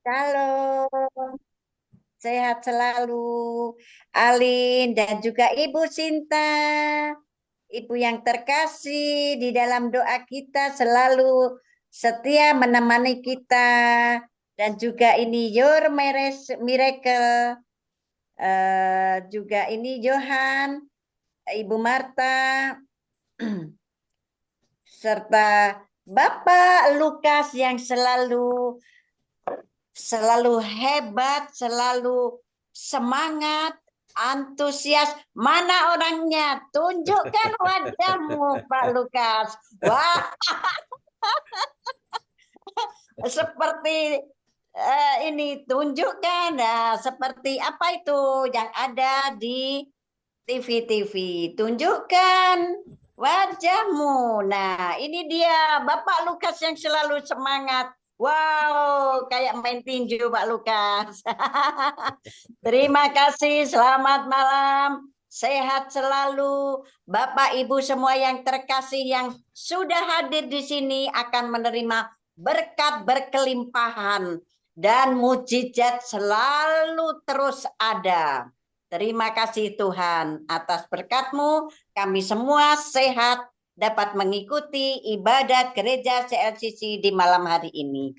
Shalom, sehat selalu, Alin dan juga Ibu Sinta, Ibu yang terkasih di dalam doa kita selalu setia menemani kita dan juga ini Your Miracle, juga ini Johan, Ibu Marta, serta Bapak Lukas yang selalu hebat, selalu semangat, antusias. Mana orangnya? Tunjukkan wajahmu, Pak Lukas. Wah, seperti ini tunjukkan. Nah, seperti apa itu yang ada di TV-TV. Tunjukkan wajahmu. Nah, ini dia Bapak Lukas yang selalu semangat. Wow, kayak main tinju Pak Lukas. Terima kasih, selamat malam. Sehat selalu. Bapak Ibu semua yang terkasih yang sudah hadir di sini akan menerima berkat berkelimpahan dan mujizat selalu terus ada. Terima kasih Tuhan atas berkat-Mu, kami semua sehat dapat mengikuti ibadat gereja CLCC di malam hari ini.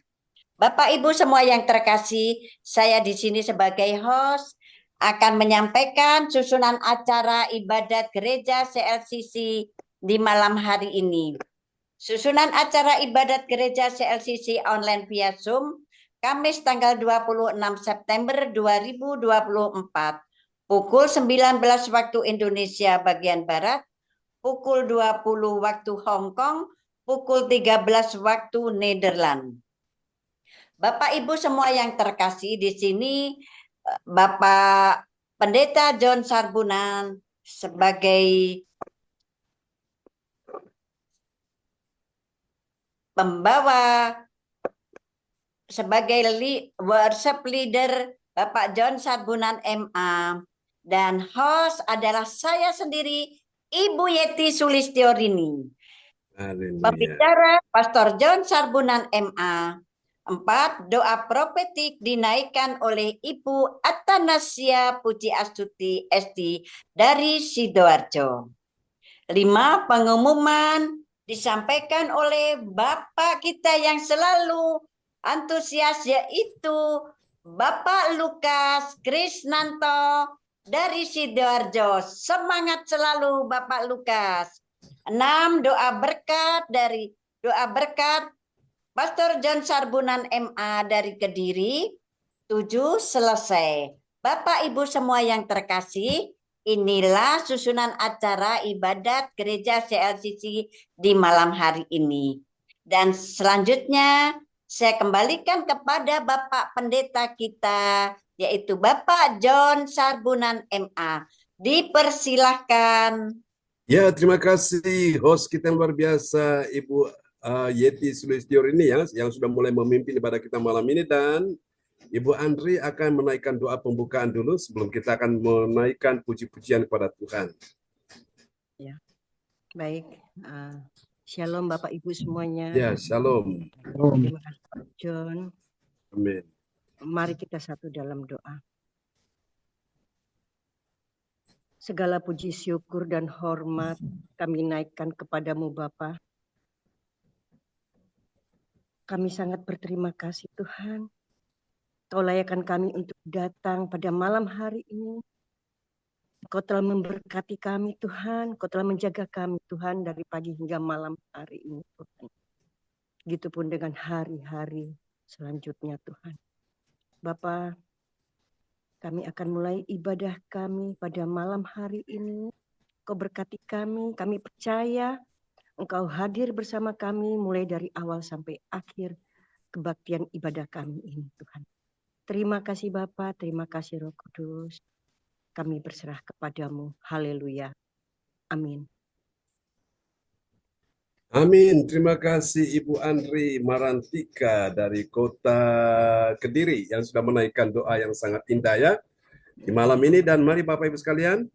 Bapak Ibu semua yang terkasih, saya di sini sebagai host akan menyampaikan susunan acara ibadat gereja CLCC di malam hari ini. Susunan acara ibadat gereja CLCC online via Zoom Kamis tanggal 26 September 2024 pukul 19 waktu Indonesia bagian Barat, pukul 20 waktu Hong Kong, pukul 13 waktu Nederland. Bapak Ibu semua yang terkasih di sini, Bapak Pendeta John Sarbunan sebagai pembawa, sebagai worship leader Bapak John Sarbunan MA, dan host adalah saya sendiri, Ibu Yeti Sulistiorini. Pembicara Pastor John Sarbunan MA. 4. Doa profetik dinaikkan oleh Ibu Atanasia Puji Astuti SD dari Sidoarjo. 5. Pengumuman disampaikan oleh Bapak kita yang selalu antusias, yaitu Bapak Lukas Krisnanto dari Sidoarjo. Semangat selalu Bapak Lukas. 6. Doa berkat Pastor John Sarbunan MA dari Kediri. 7. Selesai. Bapak Ibu semua yang terkasih, inilah susunan acara ibadat gereja CLCC di malam hari ini. Dan selanjutnya saya kembalikan kepada Bapak Pendeta kita, yaitu Bapak John Sarbunan MA. Dipersilahkan. Ya, terima kasih host kita yang luar biasa, Ibu Yeti Sulistiorini yang sudah mulai memimpin ibadah kita malam ini, dan Ibu Andri akan menaikkan doa pembukaan dulu sebelum kita akan menaikkan puji-pujian kepada Tuhan. Ya, baik. Shalom Bapak Ibu semuanya. Ya, shalom. Terima kasih Pak John. Amin. Mari kita satu dalam doa. Segala puji syukur dan hormat kami naikkan kepadamu Bapa. Kami sangat berterima kasih Tuhan. Kau layakkan kami untuk datang pada malam hari ini. Kau telah memberkati kami Tuhan. Kau telah menjaga kami Tuhan dari pagi hingga malam hari ini Tuhan. Begitupun dengan hari-hari selanjutnya Tuhan. Bapa, kami akan mulai ibadah kami pada malam hari ini. Kau berkati kami percaya Engkau hadir bersama kami mulai dari awal sampai akhir kebaktian ibadah kami ini Tuhan. Terima kasih Bapa, terima kasih Roh Kudus. Kami berserah kepadamu. Haleluya. Amin. Amin. Terima kasih Ibu Andri Marantika dari kota Kediri yang sudah menaikkan doa yang sangat indah ya di malam ini. Dan mari Bapak Ibu sekalian,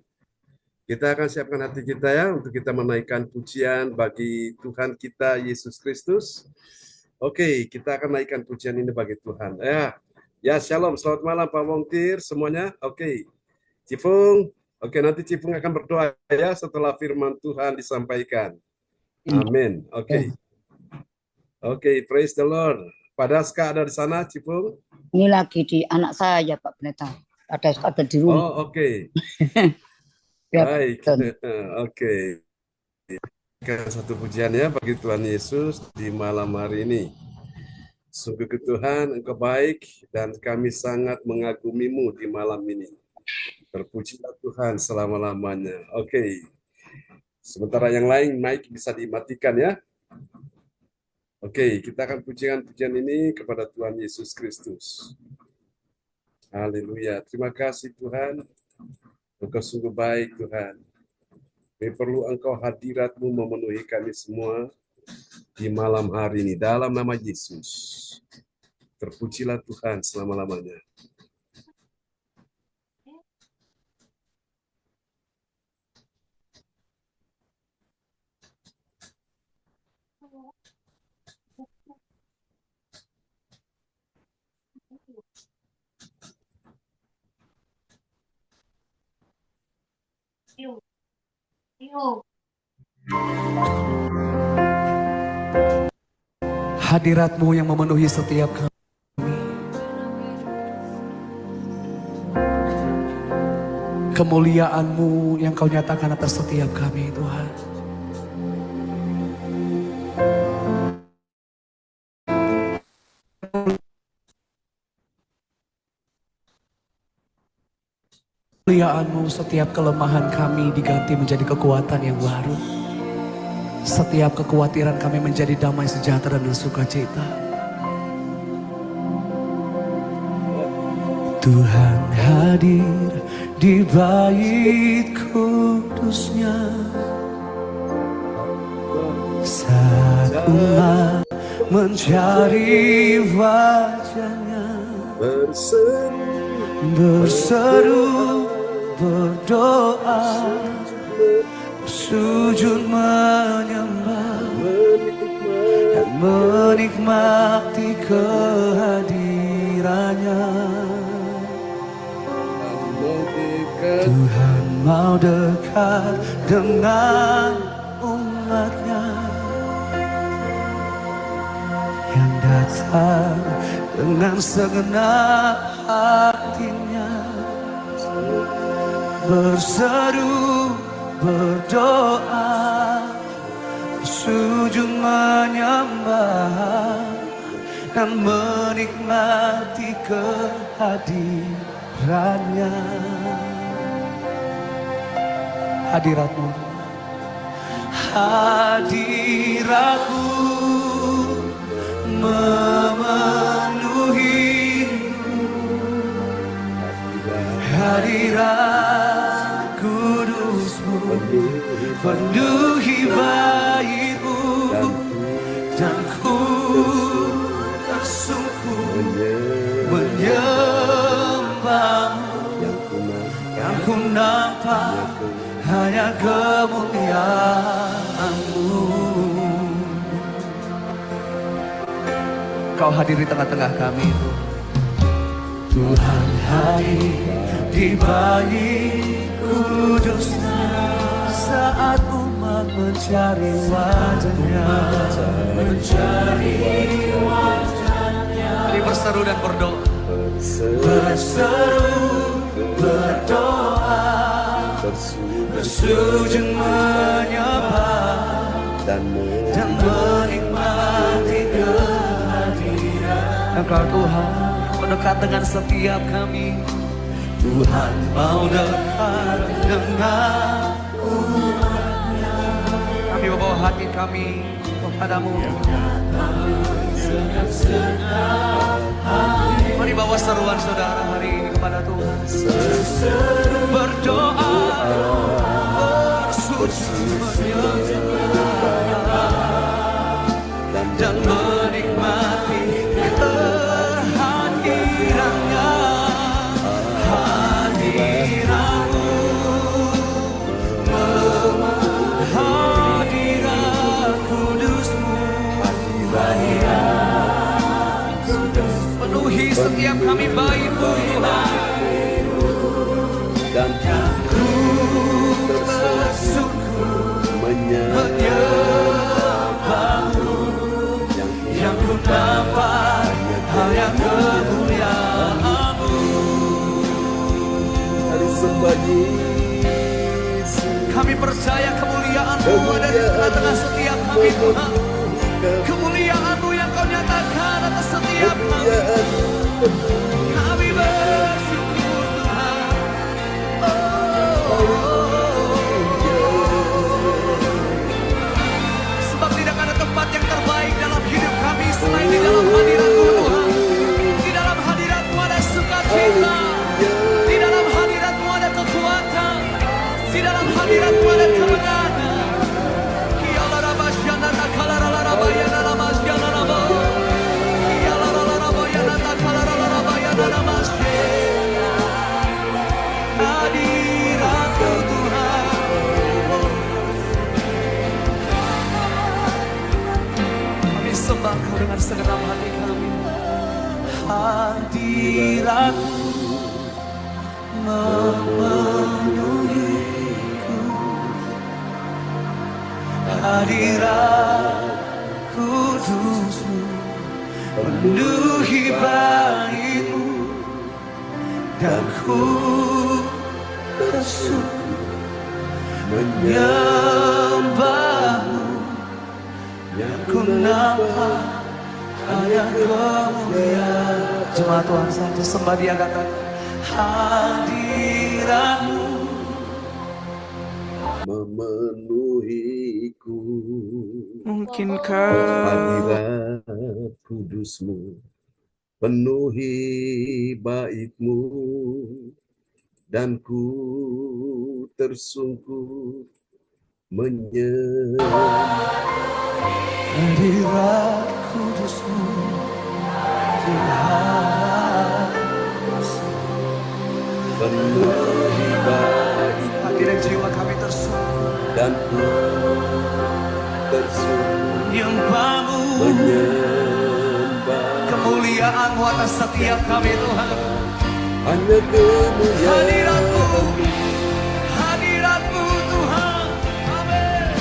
kita akan siapkan hati kita ya untuk kita menaikkan pujian bagi Tuhan kita Yesus Kristus. Oke, kita akan naikkan pujian ini bagi Tuhan. Ya, Ya, shalom. Selamat malam Pak Wongtir semuanya. Oke. Cifung. Oke, nanti Cifung akan berdoa ya setelah firman Tuhan disampaikan. Amin. Oke. Oke, praise the Lord. Pak Daska ada di sana, Cifung? Ini lagi di anak saya, Pak Pendeta. Ada di rumah. Oh, oke. Ya, Baik. betul. Oke. Satu pujian ya bagi Tuhan Yesus di malam hari ini. Sungguh Tuhan, Engkau baik dan kami sangat mengagumimu di malam ini. Terpujilah Tuhan selama-lamanya. Oke. Sementara yang lain mic bisa dimatikan ya. Oke, kita akan pujian-pujian ini kepada Tuhan Yesus Kristus. Haleluya. Terima kasih Tuhan. Engkau sungguh baik Tuhan. Kami perlu Engkau hadirat-Mu memenuhi kami semua di malam hari ini. Dalam nama Yesus. Terpujilah Tuhan selama-lamanya. Hadirat-Mu yang memenuhi setiap kami. Kemuliaan-Mu yang Kau nyatakan atas setiap kami, Tuhan. Kemuliaan-Mu, setiap kelemahan kami diganti menjadi kekuatan yang baru. Setiap kekhawatiran kami menjadi damai sejahtera dan sukacita. Tuhan hadir di bait kudusnya saat umat mencari wajahnya, berseru, berdoa, sujud menyembah dan menikmati kehadirannya. Tuhan mau dekat dengan umatnya yang datang dengan segenap hatinya, berseru, berdoa, sujud menyembah dan menikmati kehadirannya. Hadirat-Mu, hadirat-Mu memenuhi, hadirat kudus-Mu penuhi bait-Mu, dan ku tersungkur menyembah-Mu, yang ku nampak hanya kemuliaan-Mu. Kau hadir di tengah-tengah kami, Tuhan hadir di bait kudusnya saat umat mencari wajahnya, Mari berseru dan berdoa, berseru, berdoa, bersujud menyembah dan menikmati kehadiran Engkau Tuhan. Mendekat dengan setiap kami. Tuhan mau dekat dengan umatnya. Kami membawa hati kami kepadamu. Mari bawa seruan saudara hari ini kepada Tuhan. Berdoa, bersujud menyembah dan menikmati kehadirannya. Hadirat-Mu, hadirat kudus-Mu, penuhi setiap kami baik-Mu Tuhan. Dan ku tersungkur menyembah-Mu, yang ku nampak hanya kemuliaan-Mu. Hari sembah Yesus, Kami percaya kemuliaan-Mu ada di tengah-tengah setiap kami Tuhan. Kemuliaan-Mu yang Kau nyatakan atas setiap kami. Kami bersyukur Tuhan. Sebab tidak ada tempat yang terbaik dalam hidup kami selain di dalam hadirat-Mu Tuhan. Di dalam hadirat-Mu ada sukacita. Di dalam hadirat-Mu ada kekuatan. Di dalam hadirat-Mu ada kemenangan. Hadirat-Mu Tuhan. Kami sembah Kau dengan segenap hati kami. Hadirat-Mu memenuhiku. Hadirat kudus-Mu penuhi bait-Mu, dan ku tersungkur menyembah-Mu, yang ku nampak hanya kemuliaan. Jemaat Tuhan saja sembah Dia, katakan hadirat-Mu memenuhiku. mungkinkah Hadirat kudus-Mu penuhi bait-Mu, dan ku tersungkur menyembah. hadirat kudus-Mu Tuhan. Penuhi bait-Mu, Hadirat jiwa kami tersungkur dan ku tersungkur menyembah-Mu. menyembah. Kemuliaan-Mu atas setiap kami Tuhan. Hanya kemuliaan Hadirat-Mu, hadirat-Mu Tuhan. Amin.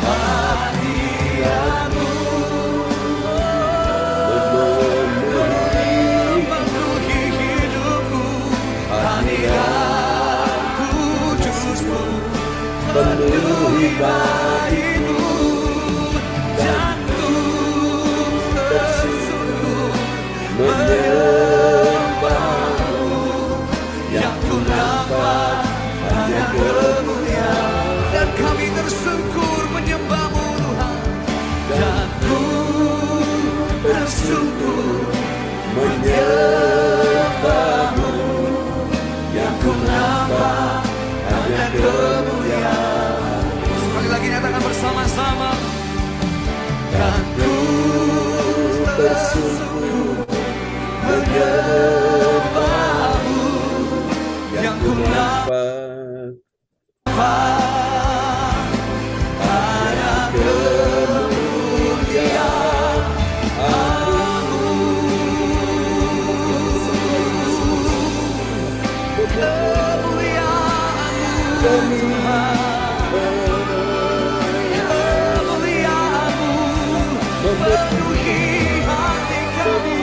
Hadirat-Mu memenuhi hidupku. Hadirat kudus-Mu penuhi bait-Mu, dan ku tersungkur menyembah-Mu, yang ku nampak hanya kemuliaan. Dan kami tersungkur menyembah-Mu Tuhan. Dan ku tersungkur menyembah-Mu, yang ku nampak hanya kemuliaan. Sekali lagi nyatakan bersama-sama. Dan ku tersungkur menyembah-Mu, yang ku nampak hanya kemuliaan. Kemuliaan-Mu penuhi hati kami.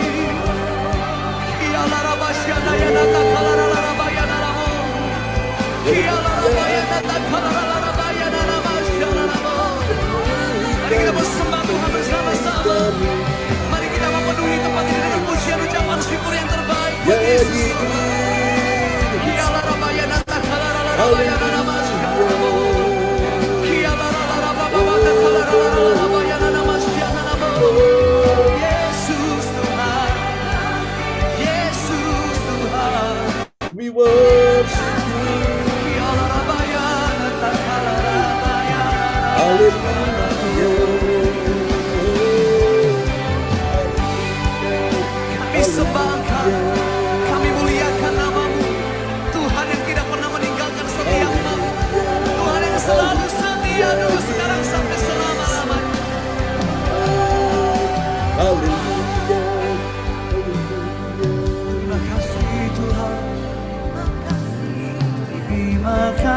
Mari kita bersembah Tuhan bersama-sama. Mari kita memenuhi tempat ini dengan pujian ucapan syukur yang terbaik buat Yesus. Yesus Tuhan, Yesus Tuhan. we worship Kami sembah Engkau, kami muliakan nama-Mu, Tuhan yang tidak pernah meninggalkan setiap-Mu, Tuhan yang selalu setia dulu sekarang sampai selama-lamanya. Hallelujah.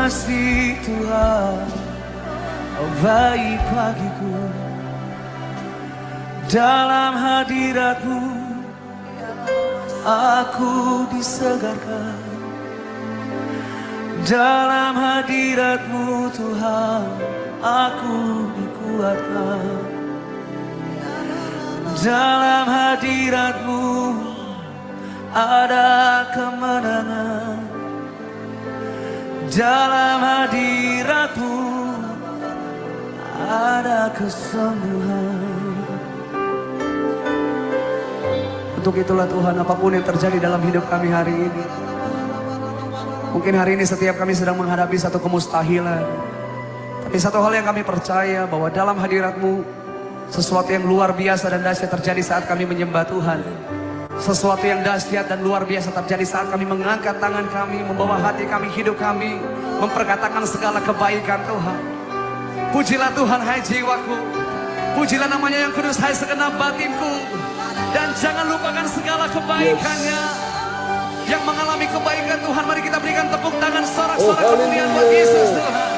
kasih Tuhan, oh baik bagiku. Dalam hadirat-Mu aku disegarkan. Dalam hadirat-Mu Tuhan aku dikuatkan. Dalam hadirat-Mu ada kemenangan. Dalam hadirat-Mu ada kesembuhan. Untuk itulah Tuhan, apapun yang terjadi dalam hidup kami hari ini, mungkin hari ini setiap kami sedang menghadapi satu kemustahilan, tapi satu hal yang kami percaya, bahwa dalam hadirat-Mu sesuatu yang luar biasa dan dahsyat terjadi saat kami menyembah Tuhan. Sesuatu yang dahsyat dan luar biasa terjadi saat kami mengangkat tangan kami, membawa hati kami, hidup kami, memperkatakan segala kebaikan Tuhan. Pujilah Tuhan hai jiwaku, pujilah namanya yang kudus hai segenap batinku. Dan jangan lupakan segala kebaikannya. Yang mengalami kebaikan Tuhan, mari kita berikan tepuk tangan sorak-sorak kemuliaan buat Yesus Tuhan.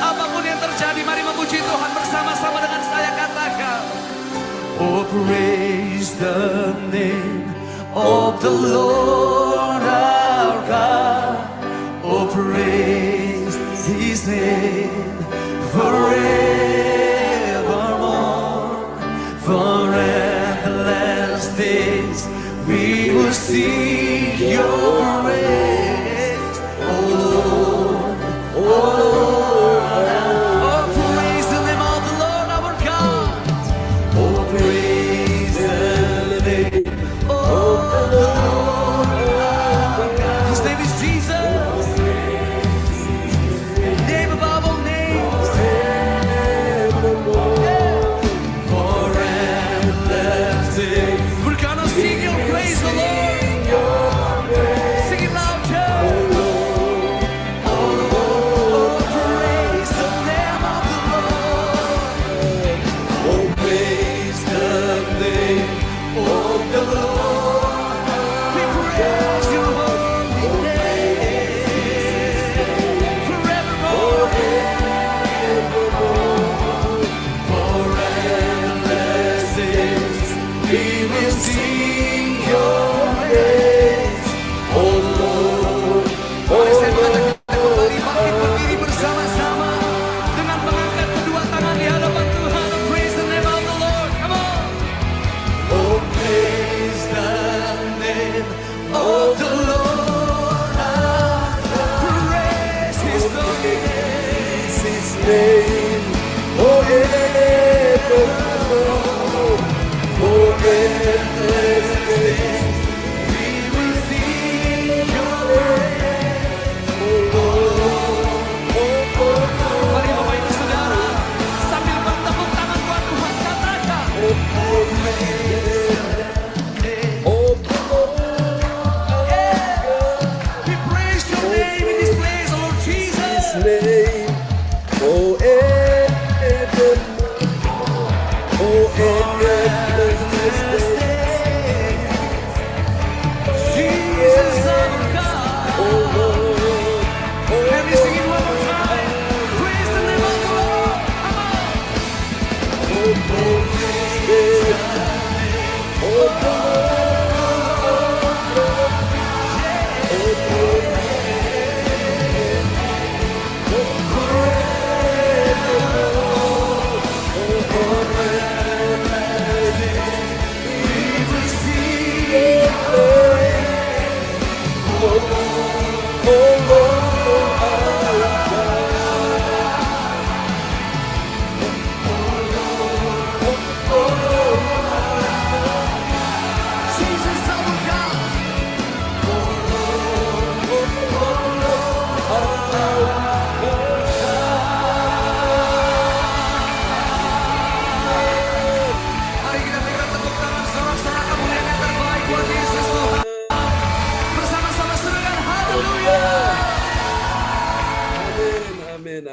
Apapun yang terjadi, mari memuji Tuhan bersama-sama dengan saya, katakan, oh praise the name of the Lord our God. Oh praise His name forevermore. Forever days we will sing your praise, oh Lord, oh Lord. Oh, praise the name of the Lord our God. Oh, praise the name of the Lord our God. His name is Jesus, name above all names. Forever we're gonna sing your praise, the Lord. Sing it loud, church. Oh, praise the name of the Lord. Oh, praise the name of the Lord. We praise your holy name forevermore. We will sing your praise, oh Lord. Boleh saya mengatakan kita kembali bangkit berdiri bersama-sama dengan mengangkat kedua tangan di hadapan Tuhan. Praise the name of the Lord, come on. Oh, praise the name of the Lord. Praise His name, oh yeah.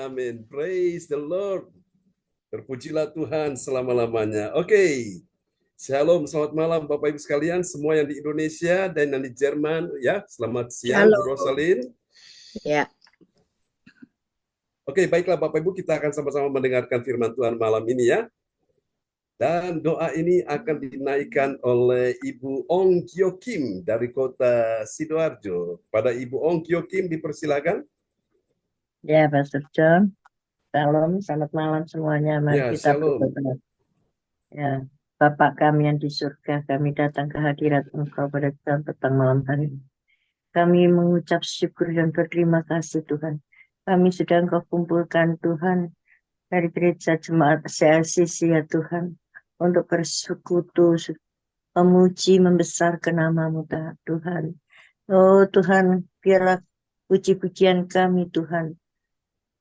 Amin. Praise the Lord. Terpujilah Tuhan selama-lamanya. Oke. Shalom, selamat malam Bapak Ibu sekalian, semua yang di Indonesia dan yang di Jerman, ya. Selamat siang, Bu Rosalin. Ya. Oke, baiklah Bapak Ibu, kita akan sama-sama mendengarkan firman Tuhan malam ini ya. Dan doa ini akan dinaikkan oleh Ibu Ong Kyo Kim dari kota Sidoarjo. Pada Ibu Ong Kyo Kim dipersilakan. Ya, Pastor John. Shalom, selamat malam semuanya. Mari Ya, kita shalom. berdoa. Ya, Bapa kami yang di surga, kami datang ke hadirat Engkau pada jam petang malam hari ini. Kami mengucap syukur dan berterima kasih Tuhan. Kami sudah Engkau kumpulkan Tuhan dari gereja jemaat CLCC ya Tuhan. Untuk bersekutu, memuji, membesarkan nama-Mu Tuhan. Oh Tuhan, biarlah puji-pujian kami Tuhan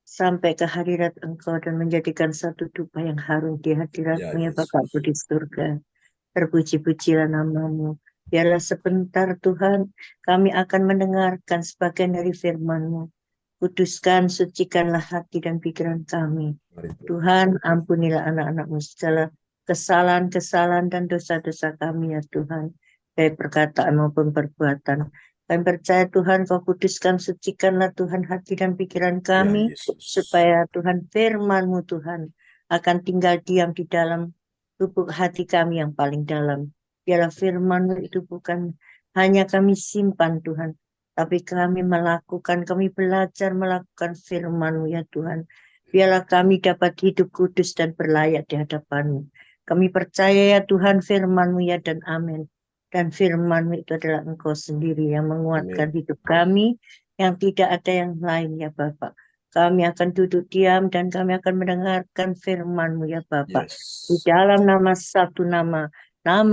sampai ke hadirat Engkau dan menjadikan satu dupa yang harum di hadirat-Mu ya Bapakku di surga. Terpuji-pujilah nama-Mu. Biarlah sebentar Tuhan kami akan mendengarkan sebagian dari firman-Mu. Kuduskan, sucikanlah hati dan pikiran kami. Tuhan, ampunilah anak-anak-Mu segala kesalahan-kesalahan dan dosa-dosa kami ya Tuhan. Baik perkataan maupun perbuatan. Kami percaya Tuhan, Kau kuduskan, sucikanlah Tuhan hati dan pikiran kami. Supaya Tuhan firman-Mu Tuhan akan tinggal diam di dalam lubuk hati kami yang paling dalam. Biarlah firman-Mu itu bukan hanya kami simpan Tuhan, tapi kami belajar melakukan firman-Mu ya Tuhan. Biarlah kami dapat hidup kudus dan berlayak di hadapan-Mu. Kami percaya ya Tuhan firman-Mu ya dan amin. Dan firman-Mu itu adalah Engkau sendiri yang menguatkan hidup kami, yang tidak ada yang lain ya Bapak. Kami akan duduk diam dan kami akan mendengarkan firman-Mu ya Bapak. Di dalam nama satu nama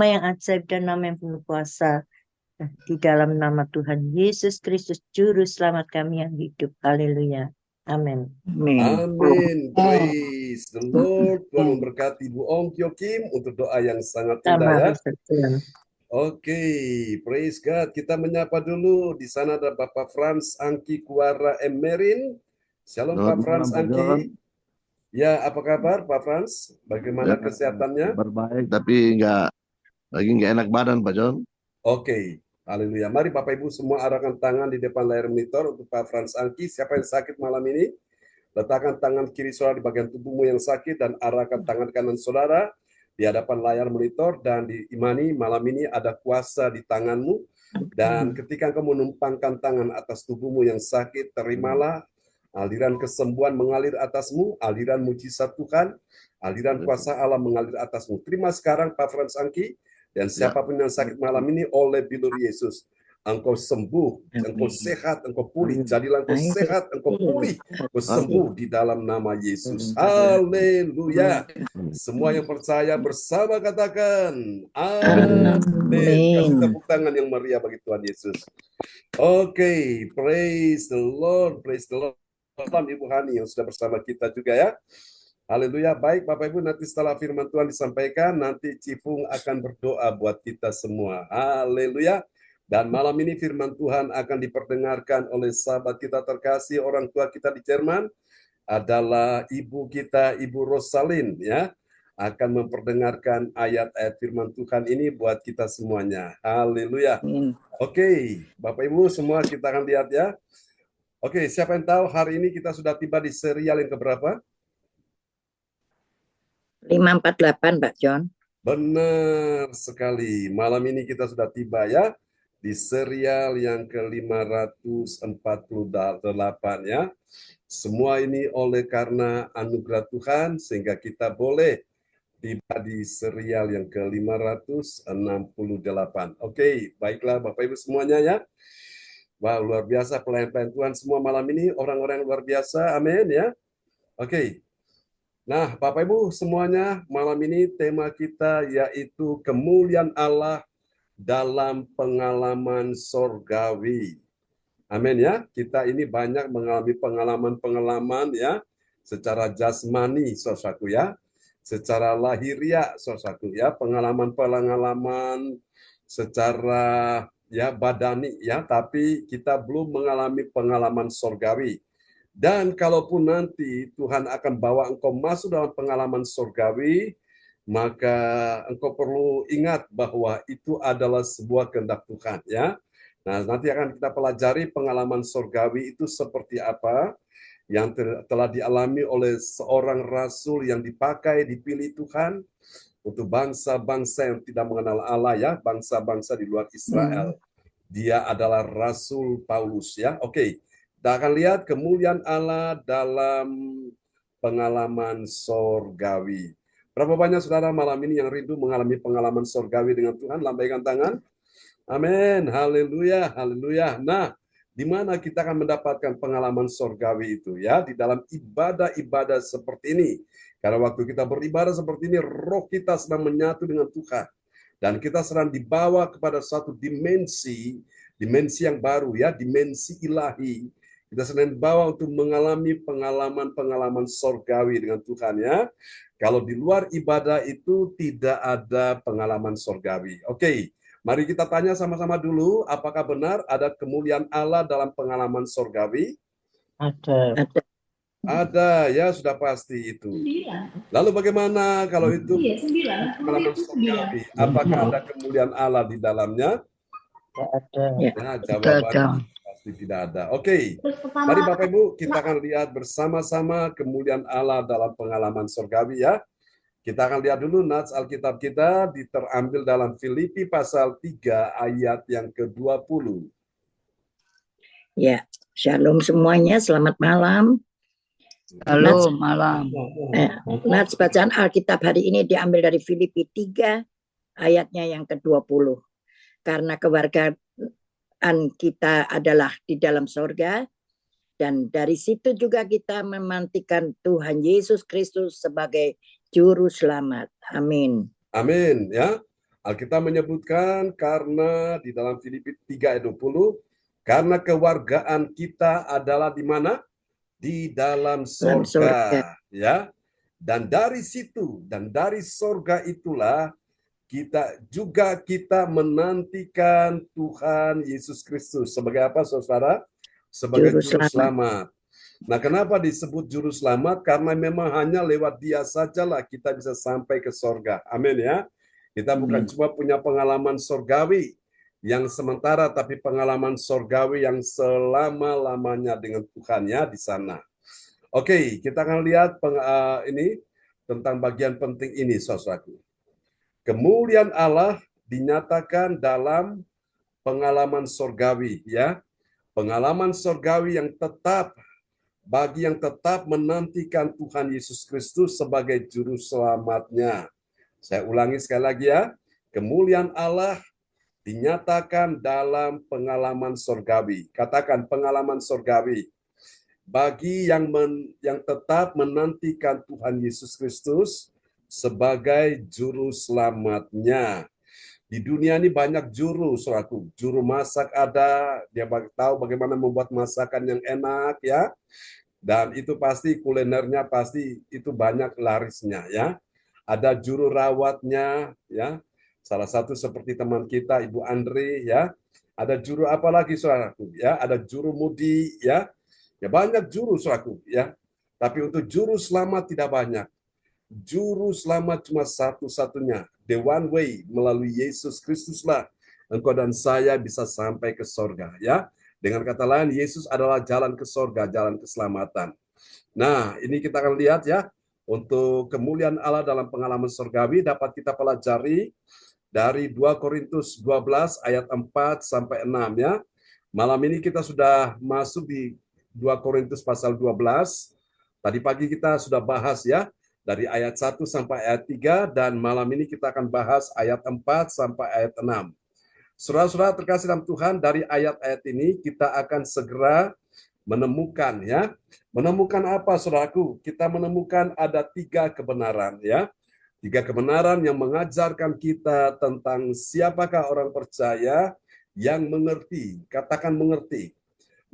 yang ajaib dan nama yang penuh kuasa. Di dalam nama Tuhan Yesus Kristus, Juru Selamat kami yang hidup. Haleluya. Amin. Amin. Praise the Lord. Tuhan memberkati Bu Ong Kyo Kim untuk doa yang sangat indah ya. Oke, praise God. Kita menyapa dulu. Di sana ada Bapak Frans Angki Kuara Emerin. Shalom Pak Frans Angki. Ya, apa kabar Pak Frans? Bagaimana kesehatannya? Berbaik, tapi lagi nggak enak badan Pak John. Oke, haleluya. Mari Bapak Ibu semua arahkan tangan di depan layar monitor untuk Pak Frans Angki. Siapa yang sakit malam ini? Letakkan tangan kiri saudara di bagian tubuhmu yang sakit dan arahkan tangan kanan saudara di hadapan layar monitor dan diimani malam ini ada kuasa di tanganmu. Dan ketika engkau menumpangkan tangan atas tubuhmu yang sakit, terimalah aliran kesembuhan mengalir atasmu, aliran mujizat Tuhan, aliran kuasa Allah mengalir atasmu. Terima sekarang Pak Frans Angki, dan siapapun yang sakit malam ini oleh bilur Yesus, engkau sembuh, engkau sehat, engkau pulih, jadilah engkau sehat, engkau pulih, engkau sembuh di dalam nama Yesus. Haleluya. Semua yang percaya bersama katakan amin. Kasih tepuk tangan yang meriah bagi Tuhan Yesus. Oke, praise the Lord, praise the Lord. Ibu Hani yang sudah bersama kita juga ya. Haleluya. Baik Bapak Ibu, nanti setelah firman Tuhan disampaikan, nanti Cipung akan berdoa buat kita semua. Haleluya. Dan malam ini firman Tuhan akan diperdengarkan oleh sahabat kita terkasih, orang tua kita di Jerman, adalah ibu kita, Ibu Rosalin ya. Akan memperdengarkan ayat-ayat firman Tuhan ini buat kita semuanya. Haleluya. Oke, Bapak Ibu semua kita akan lihat ya. Oke, siapa yang tahu hari ini kita sudah tiba di serial yang keberapa? 548, Pak John. Benar sekali. Malam ini kita sudah tiba ya di serial yang ke-548 ya. Semua ini oleh karena anugerah Tuhan sehingga kita boleh tiba di serial yang ke-568. Oke, baiklah Bapak Ibu semuanya ya. Wah, luar biasa pelayan-pelayan Tuhan semua malam ini, orang-orang luar biasa, amin ya. Oke, nah Bapak Ibu semuanya, malam ini tema kita yaitu kemuliaan Allah dalam pengalaman sorgawi. Amin ya, kita ini banyak mengalami pengalaman-pengalaman ya, secara jasmani, saudaraku ya, secara lahiriah, saudaraku ya, pengalaman-pengalaman secara ya badani ya, tapi kita belum mengalami pengalaman sorgawi. Dan kalaupun nanti Tuhan akan bawa engkau masuk dalam pengalaman sorgawi, maka engkau perlu ingat bahwa itu adalah sebuah kehendak Tuhan ya. Nah, nanti akan kita pelajari pengalaman sorgawi itu seperti apa. yang telah dialami oleh seorang rasul yang dipakai, dipilih Tuhan untuk bangsa-bangsa yang tidak mengenal Allah ya, bangsa-bangsa di luar Israel. Dia adalah Rasul Paulus ya. Oke, kita akan lihat kemuliaan Allah dalam pengalaman sorgawi. Berapa banyak saudara malam ini yang rindu mengalami pengalaman sorgawi dengan Tuhan? Lambaikan tangan. Amin. Haleluya, haleluya. Nah, di mana kita akan mendapatkan pengalaman sorgawi itu ya? Di dalam ibadah-ibadah seperti ini. Karena waktu kita beribadah seperti ini, roh kita sedang menyatu dengan Tuhan. Dan kita sedang dibawa kepada suatu dimensi yang baru ya, dimensi ilahi. Kita sedang dibawa untuk mengalami pengalaman-pengalaman sorgawi dengan Tuhan ya. Kalau di luar ibadah itu tidak ada pengalaman sorgawi. Oke, mari kita tanya sama-sama dulu, apakah benar ada kemuliaan Allah dalam pengalaman sorgawi? Ada. Ada, ya sudah pasti itu. Lalu bagaimana kalau itu pengalaman sorgawi? Apakah ada kemuliaan Allah di dalamnya? Ada. Ya, jawabannya pasti tidak ada. Oke, mari Bapak Ibu kita akan lihat bersama-sama kemuliaan Allah dalam pengalaman sorgawi ya. Kita akan lihat dulu nats Alkitab kita terambil dalam Filipi pasal 3 ayat yang ke-20. Ya, shalom semuanya, selamat malam. Halo, malam. Nats bacaan Alkitab hari ini diambil dari Filipi 3 ayatnya yang ke-20. Karena kewargaan kita adalah di dalam sorga, dan dari situ juga kita memantikan Tuhan Yesus Kristus sebagai Juru Selamat. Amin. Amin ya. Alkitab menyebutkan karena di dalam Filipi 3 ayat 20, karena kewargaan kita adalah di mana? Di dalam sorga. Ya. Dan dari situ, dan dari sorga itulah kita menantikan Tuhan Yesus Kristus sebagai apa saudara? Sebagai juru selamat. Nah, kenapa disebut juru selamat? Karena memang hanya lewat Dia sajalah kita bisa sampai ke sorga. Amin ya. Kita bukan cuma punya pengalaman sorgawi yang sementara, tapi pengalaman sorgawi yang selama-lamanya dengan Tuhan ya di sana. Oke, kita akan lihat ini tentang bagian penting ini, saudaraku. Kemuliaan Allah dinyatakan dalam pengalaman sorgawi ya. Pengalaman sorgawi yang tetap bagi yang tetap menantikan Tuhan Yesus Kristus sebagai juru selamatnya. Saya ulangi sekali lagi ya. Kemuliaan Allah dinyatakan dalam pengalaman sorgawi. Katakan pengalaman sorgawi. Bagi yang tetap menantikan Tuhan Yesus Kristus sebagai juru selamatnya. Di dunia ini banyak juru, saudaraku. Juru masak ada, dia tahu bagaimana membuat masakan yang enak ya. Dan itu pasti kulinernya pasti itu banyak larisnya ya. Ada juru rawatnya ya. Salah satu seperti teman kita Ibu Andri ya. Ada juru apa lagi saudaraku ya? Ada juru mudi ya. Ya banyak juru saudaraku ya. Tapi untuk juru selamat tidak banyak. Juru selamat cuma satu-satunya. The one way, melalui Yesus Kristuslah engkau dan saya bisa sampai ke sorga ya. Dengan kata lain, Yesus adalah jalan ke sorga, jalan keselamatan. Nah, ini kita akan lihat ya. Untuk kemuliaan Allah dalam pengalaman sorgawi dapat kita pelajari dari 2 Korintus 12 ayat 4 sampai 6 ya. Malam ini kita sudah masuk di 2 Korintus pasal 12. Tadi pagi kita sudah bahas ya. Dari ayat 1 sampai ayat 3, dan malam ini kita akan bahas ayat 4 sampai ayat 6. Saudara-saudara terkasih dalam Tuhan, dari ayat-ayat ini kita akan segera menemukan ya. Menemukan apa saudaraku? Kita menemukan ada 3 kebenaran ya. 3 kebenaran yang mengajarkan kita tentang siapakah orang percaya yang mengerti. Katakan mengerti.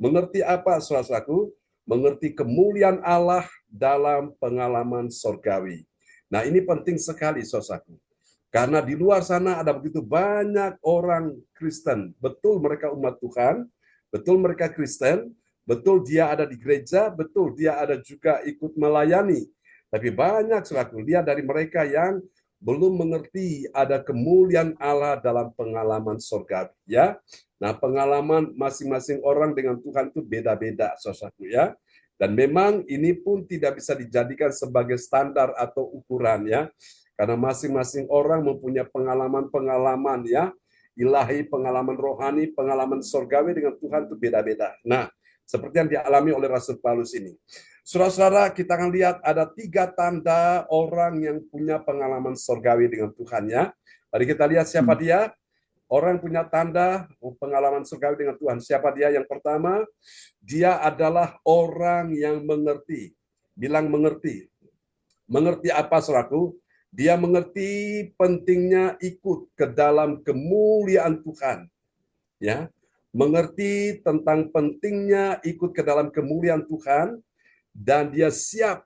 Mengerti apa saudaraku? Mengerti kemuliaan Allah dalam pengalaman sorgawi. Nah, ini penting sekali, saudaraku. Karena di luar sana ada begitu banyak orang Kristen. Betul mereka umat Tuhan, betul mereka Kristen, betul dia ada di gereja, betul dia ada juga ikut melayani. Tapi banyak, saudaraku, lihat dari mereka yang belum mengerti ada kemuliaan Allah dalam pengalaman sorgawi. Ya. Nah, pengalaman masing-masing orang dengan Tuhan itu beda-beda, saudaraku ya. Dan memang ini pun tidak bisa dijadikan sebagai standar atau ukuran ya. Karena masing-masing orang mempunyai pengalaman-pengalaman ya, ilahi, pengalaman rohani, pengalaman surgawi dengan Tuhan itu beda-beda. Nah, seperti yang dialami oleh Rasul Paulus ini. Saudara-saudara, kita akan lihat ada 3 tanda orang yang punya pengalaman surgawi dengan Tuhan ya. Mari kita lihat siapa dia. Orang punya tanda pengalaman surgawi dengan Tuhan. Siapa dia? Yang pertama, dia adalah orang yang mengerti. Bilang mengerti. Mengerti apa, saudaraku? Dia mengerti pentingnya ikut ke dalam kemuliaan Tuhan. Ya, mengerti tentang pentingnya ikut ke dalam kemuliaan Tuhan, dan dia siap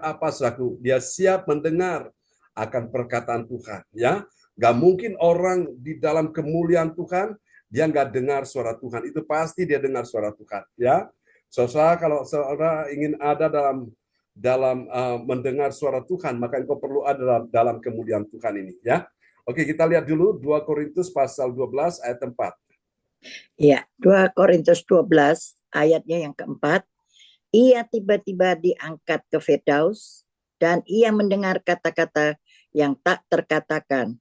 apa, saudaraku? Dia siap mendengar akan perkataan Tuhan. Ya, gak mungkin orang di dalam kemuliaan Tuhan dia nggak dengar suara Tuhan. Itu pasti dia dengar suara Tuhan. Ya, saudara, kalau saudara ingin ada dalam mendengar suara Tuhan, maka engkau perlu ada dalam kemuliaan Tuhan ini ya. Oke, kita lihat dulu 2 Korintus pasal 12 ayat 4. Ya, 2 Korintus 12 ayatnya yang keempat. Ia tiba-tiba diangkat ke Firdaus dan ia mendengar kata-kata yang tak terkatakan,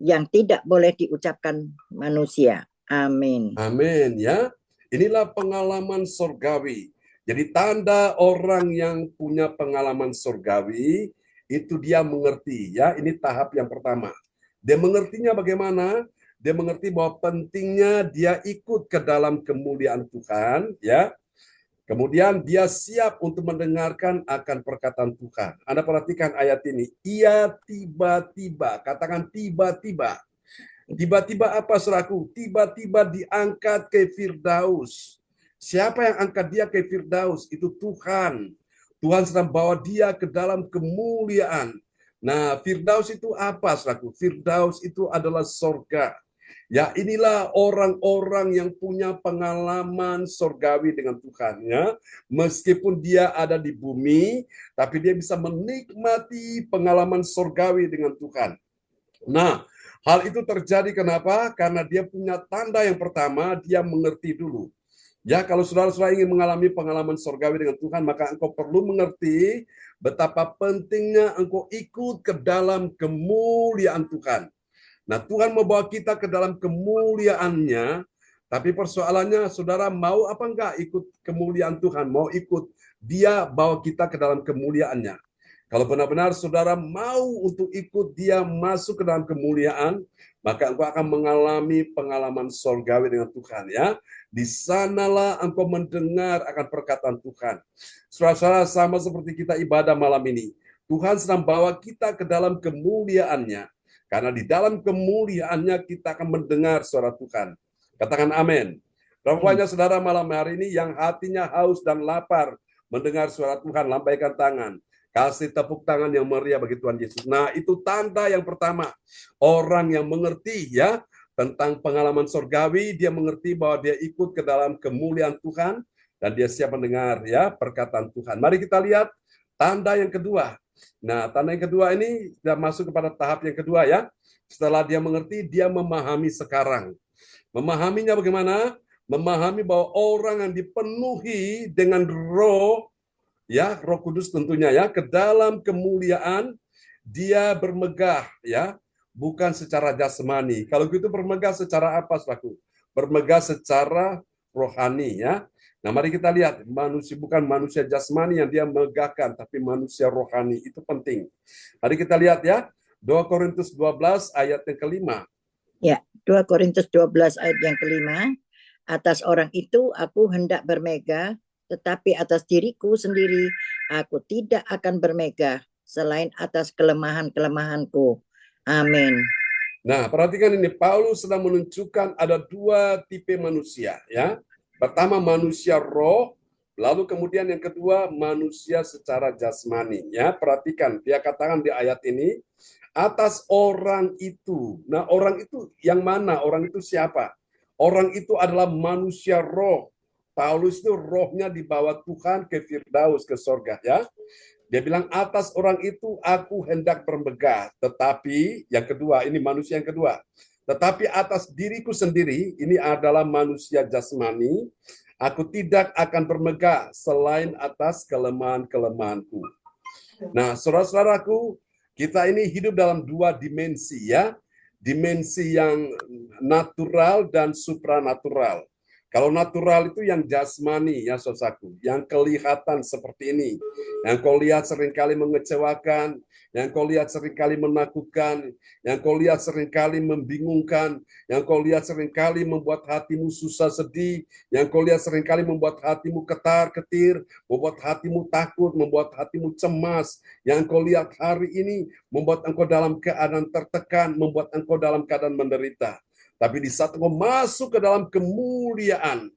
yang tidak boleh diucapkan manusia. Amin. Amin ya. Inilah pengalaman surgawi. Jadi tanda orang yang punya pengalaman surgawi itu dia mengerti ya. Ini tahap yang pertama. Dia mengertinya bagaimana? Dia mengerti bahwa pentingnya dia ikut ke dalam kemuliaan Tuhan ya. Kemudian dia siap untuk mendengarkan akan perkataan Tuhan. Anda perhatikan ayat ini. Ia tiba-tiba, katakan tiba-tiba. Tiba-tiba apa, saudaraku? Tiba-tiba diangkat ke Firdaus. Siapa yang angkat dia ke Firdaus? Itu Tuhan. Tuhan sedang bawa dia ke dalam kemuliaan. Nah, Firdaus itu apa, saudaraku? Firdaus itu adalah sorga. Ya, inilah orang-orang yang punya pengalaman surgawi dengan Tuhan. Ya. Meskipun dia ada di bumi, tapi dia bisa menikmati pengalaman surgawi dengan Tuhan. Nah, hal itu terjadi kenapa? Karena dia punya tanda yang pertama, dia mengerti dulu. Ya, kalau saudara-saudara ingin mengalami pengalaman surgawi dengan Tuhan, maka engkau perlu mengerti betapa pentingnya engkau ikut ke dalam kemuliaan Tuhan. Nah, Tuhan membawa kita ke dalam kemuliaannya, tapi persoalannya, saudara mau apa enggak ikut kemuliaan Tuhan? Mau ikut dia bawa kita ke dalam kemuliaannya. Kalau benar-benar saudara mau untuk ikut dia masuk ke dalam kemuliaan, maka engkau akan mengalami pengalaman surgawi dengan Tuhan ya. Di sanalah engkau mendengar akan perkataan Tuhan. Saudara-saudara, sama seperti kita ibadah malam ini. Tuhan sedang bawa kita ke dalam kemuliaannya. Karena di dalam kemuliaannya kita akan mendengar suara Tuhan. Katakan amin. Berapa banyak saudara malam hari ini yang hatinya haus dan lapar mendengar suara Tuhan, lambaikan tangan. Kasih tepuk tangan yang meriah bagi Tuhan Yesus. Nah, itu tanda yang pertama. Orang yang mengerti ya tentang pengalaman surgawi, dia mengerti bahwa dia ikut ke dalam kemuliaan Tuhan dan dia siap mendengar ya perkataan Tuhan. Mari kita lihat tanda yang kedua. Nah, tanda yang kedua ini sudah masuk kepada tahap yang kedua ya. Setelah dia mengerti, dia memahami sekarang. Memahaminya bagaimana? Memahami bahwa orang yang dipenuhi dengan roh, ya, Roh Kudus tentunya ya, ke dalam kemuliaan, dia bermegah ya, bukan secara jasmani. Kalau gitu bermegah secara apa, saudaraku? Bermegah secara rohani ya. Nah, mari kita lihat, manusia bukan manusia jasmani yang dia megahkan, tapi manusia rohani, itu penting. Mari kita lihat ya, 2 Korintus 12 ayat yang kelima. Ya, 2 Korintus 12 ayat yang kelima. Atas orang itu aku hendak bermegah, tetapi atas diriku sendiri aku tidak akan bermegah, selain atas kelemahan-kelemahanku. Amin. Nah, perhatikan ini, Paulus sedang menunjukkan ada 2 tipe manusia ya. Pertama manusia roh, lalu kemudian yang kedua manusia secara jasmani ya. Perhatikan, dia katakan di ayat ini atas orang itu. Nah, orang itu yang mana? Orang itu siapa? Orang itu adalah manusia roh. Paulus itu rohnya dibawa Tuhan ke Firdaus, ke sorga ya. Dia bilang atas orang itu aku hendak bermegah. Tetapi yang kedua, ini manusia yang kedua. Tetapi atas diriku sendiri, ini adalah manusia jasmani, Aku tidak akan bermegah selain atas kelemahan-kelemahanku. Nah, saudara-saudaraku, kita ini hidup dalam dua dimensi ya. Dimensi yang natural dan supranatural. Kalau natural itu yang jasmani ya saudaraku, yang kelihatan seperti ini. Yang kau lihat seringkali mengecewakan, yang kau lihat seringkali menakutkan, yang kau lihat seringkali membingungkan, yang kau lihat seringkali membuat hatimu susah sedih, yang kau lihat seringkali membuat hatimu ketar-ketir, membuat hatimu takut, membuat hatimu cemas, yang kau lihat hari ini membuat engkau dalam keadaan tertekan, membuat engkau dalam keadaan menderita. Tapi di saat engkau masuk ke dalam kemuliaan,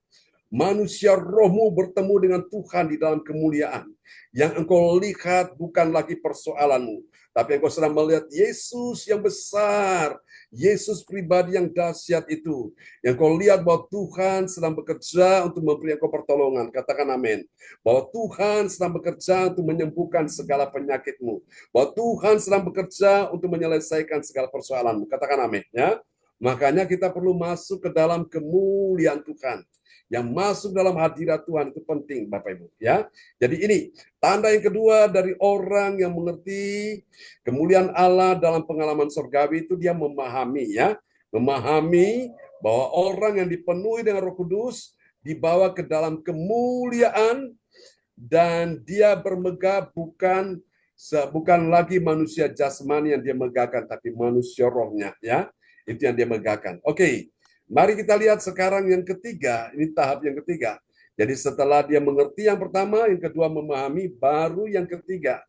manusia rohmu bertemu dengan Tuhan di dalam kemuliaan. Yang engkau lihat bukan lagi persoalanmu, tapi engkau sedang melihat Yesus yang besar, Yesus pribadi yang dahsyat itu. Yang kau lihat bahwa Tuhan sedang bekerja untuk memberi engkau pertolongan. Katakan amin. Bahwa Tuhan sedang bekerja untuk menyembuhkan segala penyakitmu. Bahwa Tuhan sedang bekerja untuk menyelesaikan segala persoalanmu. Katakan amin ya. Makanya kita perlu masuk ke dalam kemuliaan Tuhan. Yang masuk dalam hadirat Tuhan itu penting Bapak Ibu ya. Jadi ini tanda yang kedua dari orang yang mengerti kemuliaan Allah dalam pengalaman surgawi itu dia memahami ya. Memahami bahwa orang yang dipenuhi dengan Roh Kudus dibawa ke dalam kemuliaan dan dia bermegah bukan lagi manusia jasmani yang dia megahkan tapi manusia rohnya ya. Itu yang dia megahkan. Oke, mari kita lihat sekarang yang ketiga. Ini tahap yang ketiga. Jadi setelah dia mengerti yang pertama, yang kedua memahami, baru yang ketiga.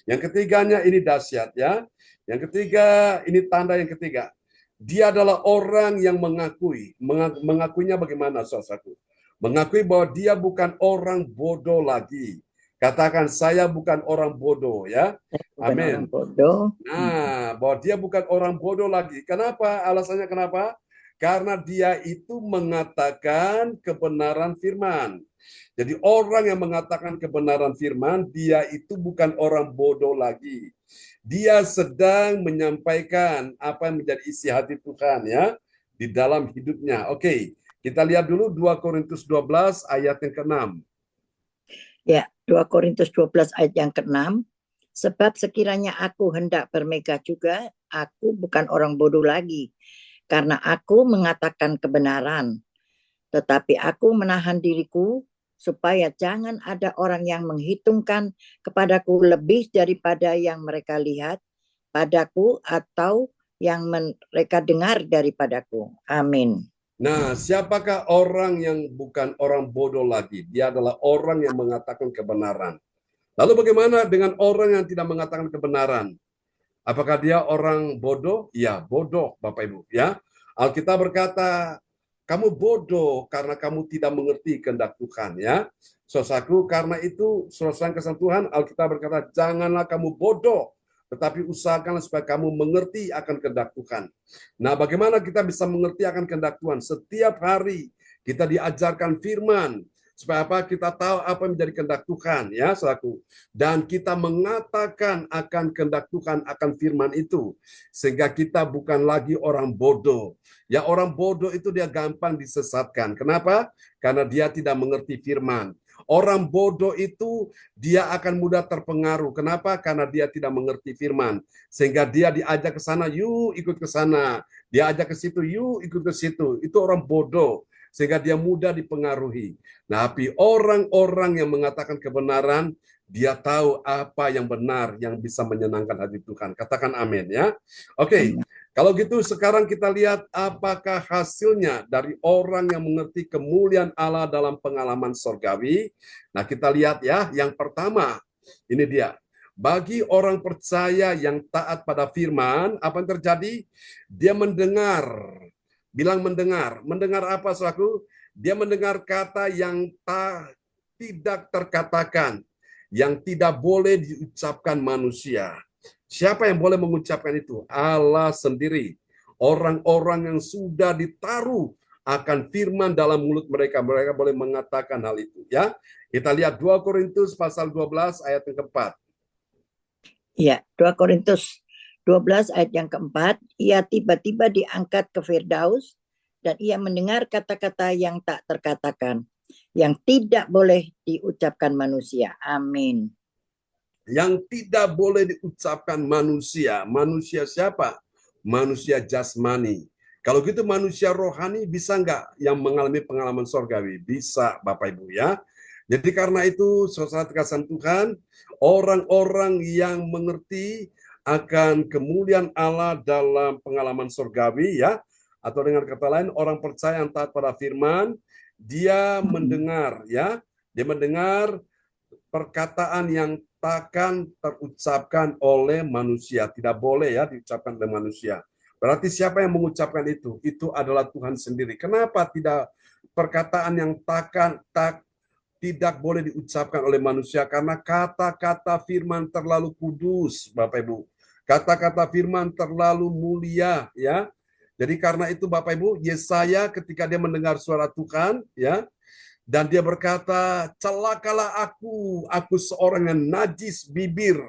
Yang ketiganya ini dahsyat ya. Yang ketiga, ini tanda yang ketiga. Dia adalah orang yang mengakui. Mengakuinya bagaimana, saudaraku? Mengakui bahwa dia bukan orang bodoh lagi. Katakan, saya bukan orang bodoh ya. Amin. Nah, bahwa dia bukan orang bodoh lagi. Kenapa? Alasannya kenapa? Karena dia itu mengatakan kebenaran firman. Jadi orang yang mengatakan kebenaran firman, dia itu bukan orang bodoh lagi. Dia sedang menyampaikan apa yang menjadi isi hati Tuhan ya di dalam hidupnya. Oke, kita lihat dulu 2 Korintus 12 ayat yang ke-6. Ya, 2 Korintus 12 ayat yang ke-6. Sebab sekiranya aku hendak bermegah juga, aku bukan orang bodoh lagi. Karena aku mengatakan kebenaran. Tetapi aku menahan diriku supaya jangan ada orang yang menghitungkan kepadaku lebih daripada yang mereka lihat padaku atau yang mereka dengar daripadaku. Amin. Nah, siapakah orang yang bukan orang bodoh lagi? Dia adalah orang yang mengatakan kebenaran. Lalu bagaimana dengan orang yang tidak mengatakan kebenaran? Apakah dia orang bodoh? Ya, bodoh Bapak Ibu ya. Alkitab berkata, kamu bodoh karena kamu tidak mengerti kehendak Tuhan ya. Saudaraku, karena itu saudara kesan Tuhan, Alkitab berkata, janganlah kamu bodoh, tetapi usahakanlah supaya kamu mengerti akan kehendak Tuhan. Nah, bagaimana kita bisa mengerti akan kehendak Tuhan? Setiap hari kita diajarkan firman, supaya apa? Kita tahu apa yang menjadi kehendak Tuhan ya, saudaraku. Dan kita mengatakan akan kehendak Tuhan akan firman itu. Sehingga kita bukan lagi orang bodoh. Ya, orang bodoh itu dia gampang disesatkan. Kenapa? Karena dia tidak mengerti firman. Orang bodoh itu dia akan mudah terpengaruh. Kenapa? Karena dia tidak mengerti firman. Sehingga dia diajak ke sana, yuk ikut ke sana. Dia ajak ke situ, yuk ikut ke situ. Itu orang bodoh. Sehingga dia mudah dipengaruhi. Nah, tapi orang-orang yang mengatakan kebenaran, dia tahu apa yang benar yang bisa menyenangkan hati Tuhan. Katakan amin ya. Oke, kalau gitu sekarang kita lihat apakah hasilnya dari orang yang mengerti kemuliaan Allah dalam pengalaman surgawi. Nah, kita lihat ya, yang pertama, ini dia. Bagi orang percaya yang taat pada firman, apa yang terjadi? Dia mendengar. Bilang mendengar. Mendengar apa, saudaraku? Dia mendengar kata yang tidak terkatakan, yang tidak boleh diucapkan manusia. Siapa yang boleh mengucapkan itu? Allah sendiri. Orang-orang yang sudah ditaruh akan firman dalam mulut mereka. Mereka boleh mengatakan hal itu. Ya, kita lihat 2 Korintus pasal 12 ayat yang keempat. Ya, 2 Korintus 12 ayat yang keempat, ia tiba-tiba diangkat ke Firdaus dan ia mendengar kata-kata yang tak terkatakan. yang tidak boleh diucapkan manusia. Amin. Yang tidak boleh diucapkan manusia. Manusia siapa? Manusia jasmani. Kalau gitu manusia rohani bisa nggak yang mengalami pengalaman sorgawi? Bisa, Bapak Ibu ya. Jadi karena itu, saudara kasih Tuhan, orang-orang yang mengerti akan kemuliaan Allah dalam pengalaman sorgawi ya, atau dengan kata lain orang percaya yang taat pada firman, dia mendengar ya, dia mendengar perkataan yang takkan terucapkan oleh manusia, tidak boleh ya diucapkan oleh manusia. Berarti siapa yang mengucapkan itu? Itu adalah Tuhan sendiri. Kenapa tidak perkataan yang tidak boleh diucapkan oleh manusia? Karena kata-kata firman terlalu kudus, Bapak Ibu. Kata-kata firman terlalu mulia ya. Jadi karena itu Bapak Ibu, Yesaya ketika dia mendengar suara Tuhan ya, dan dia berkata, celakalah aku seorang yang najis bibir.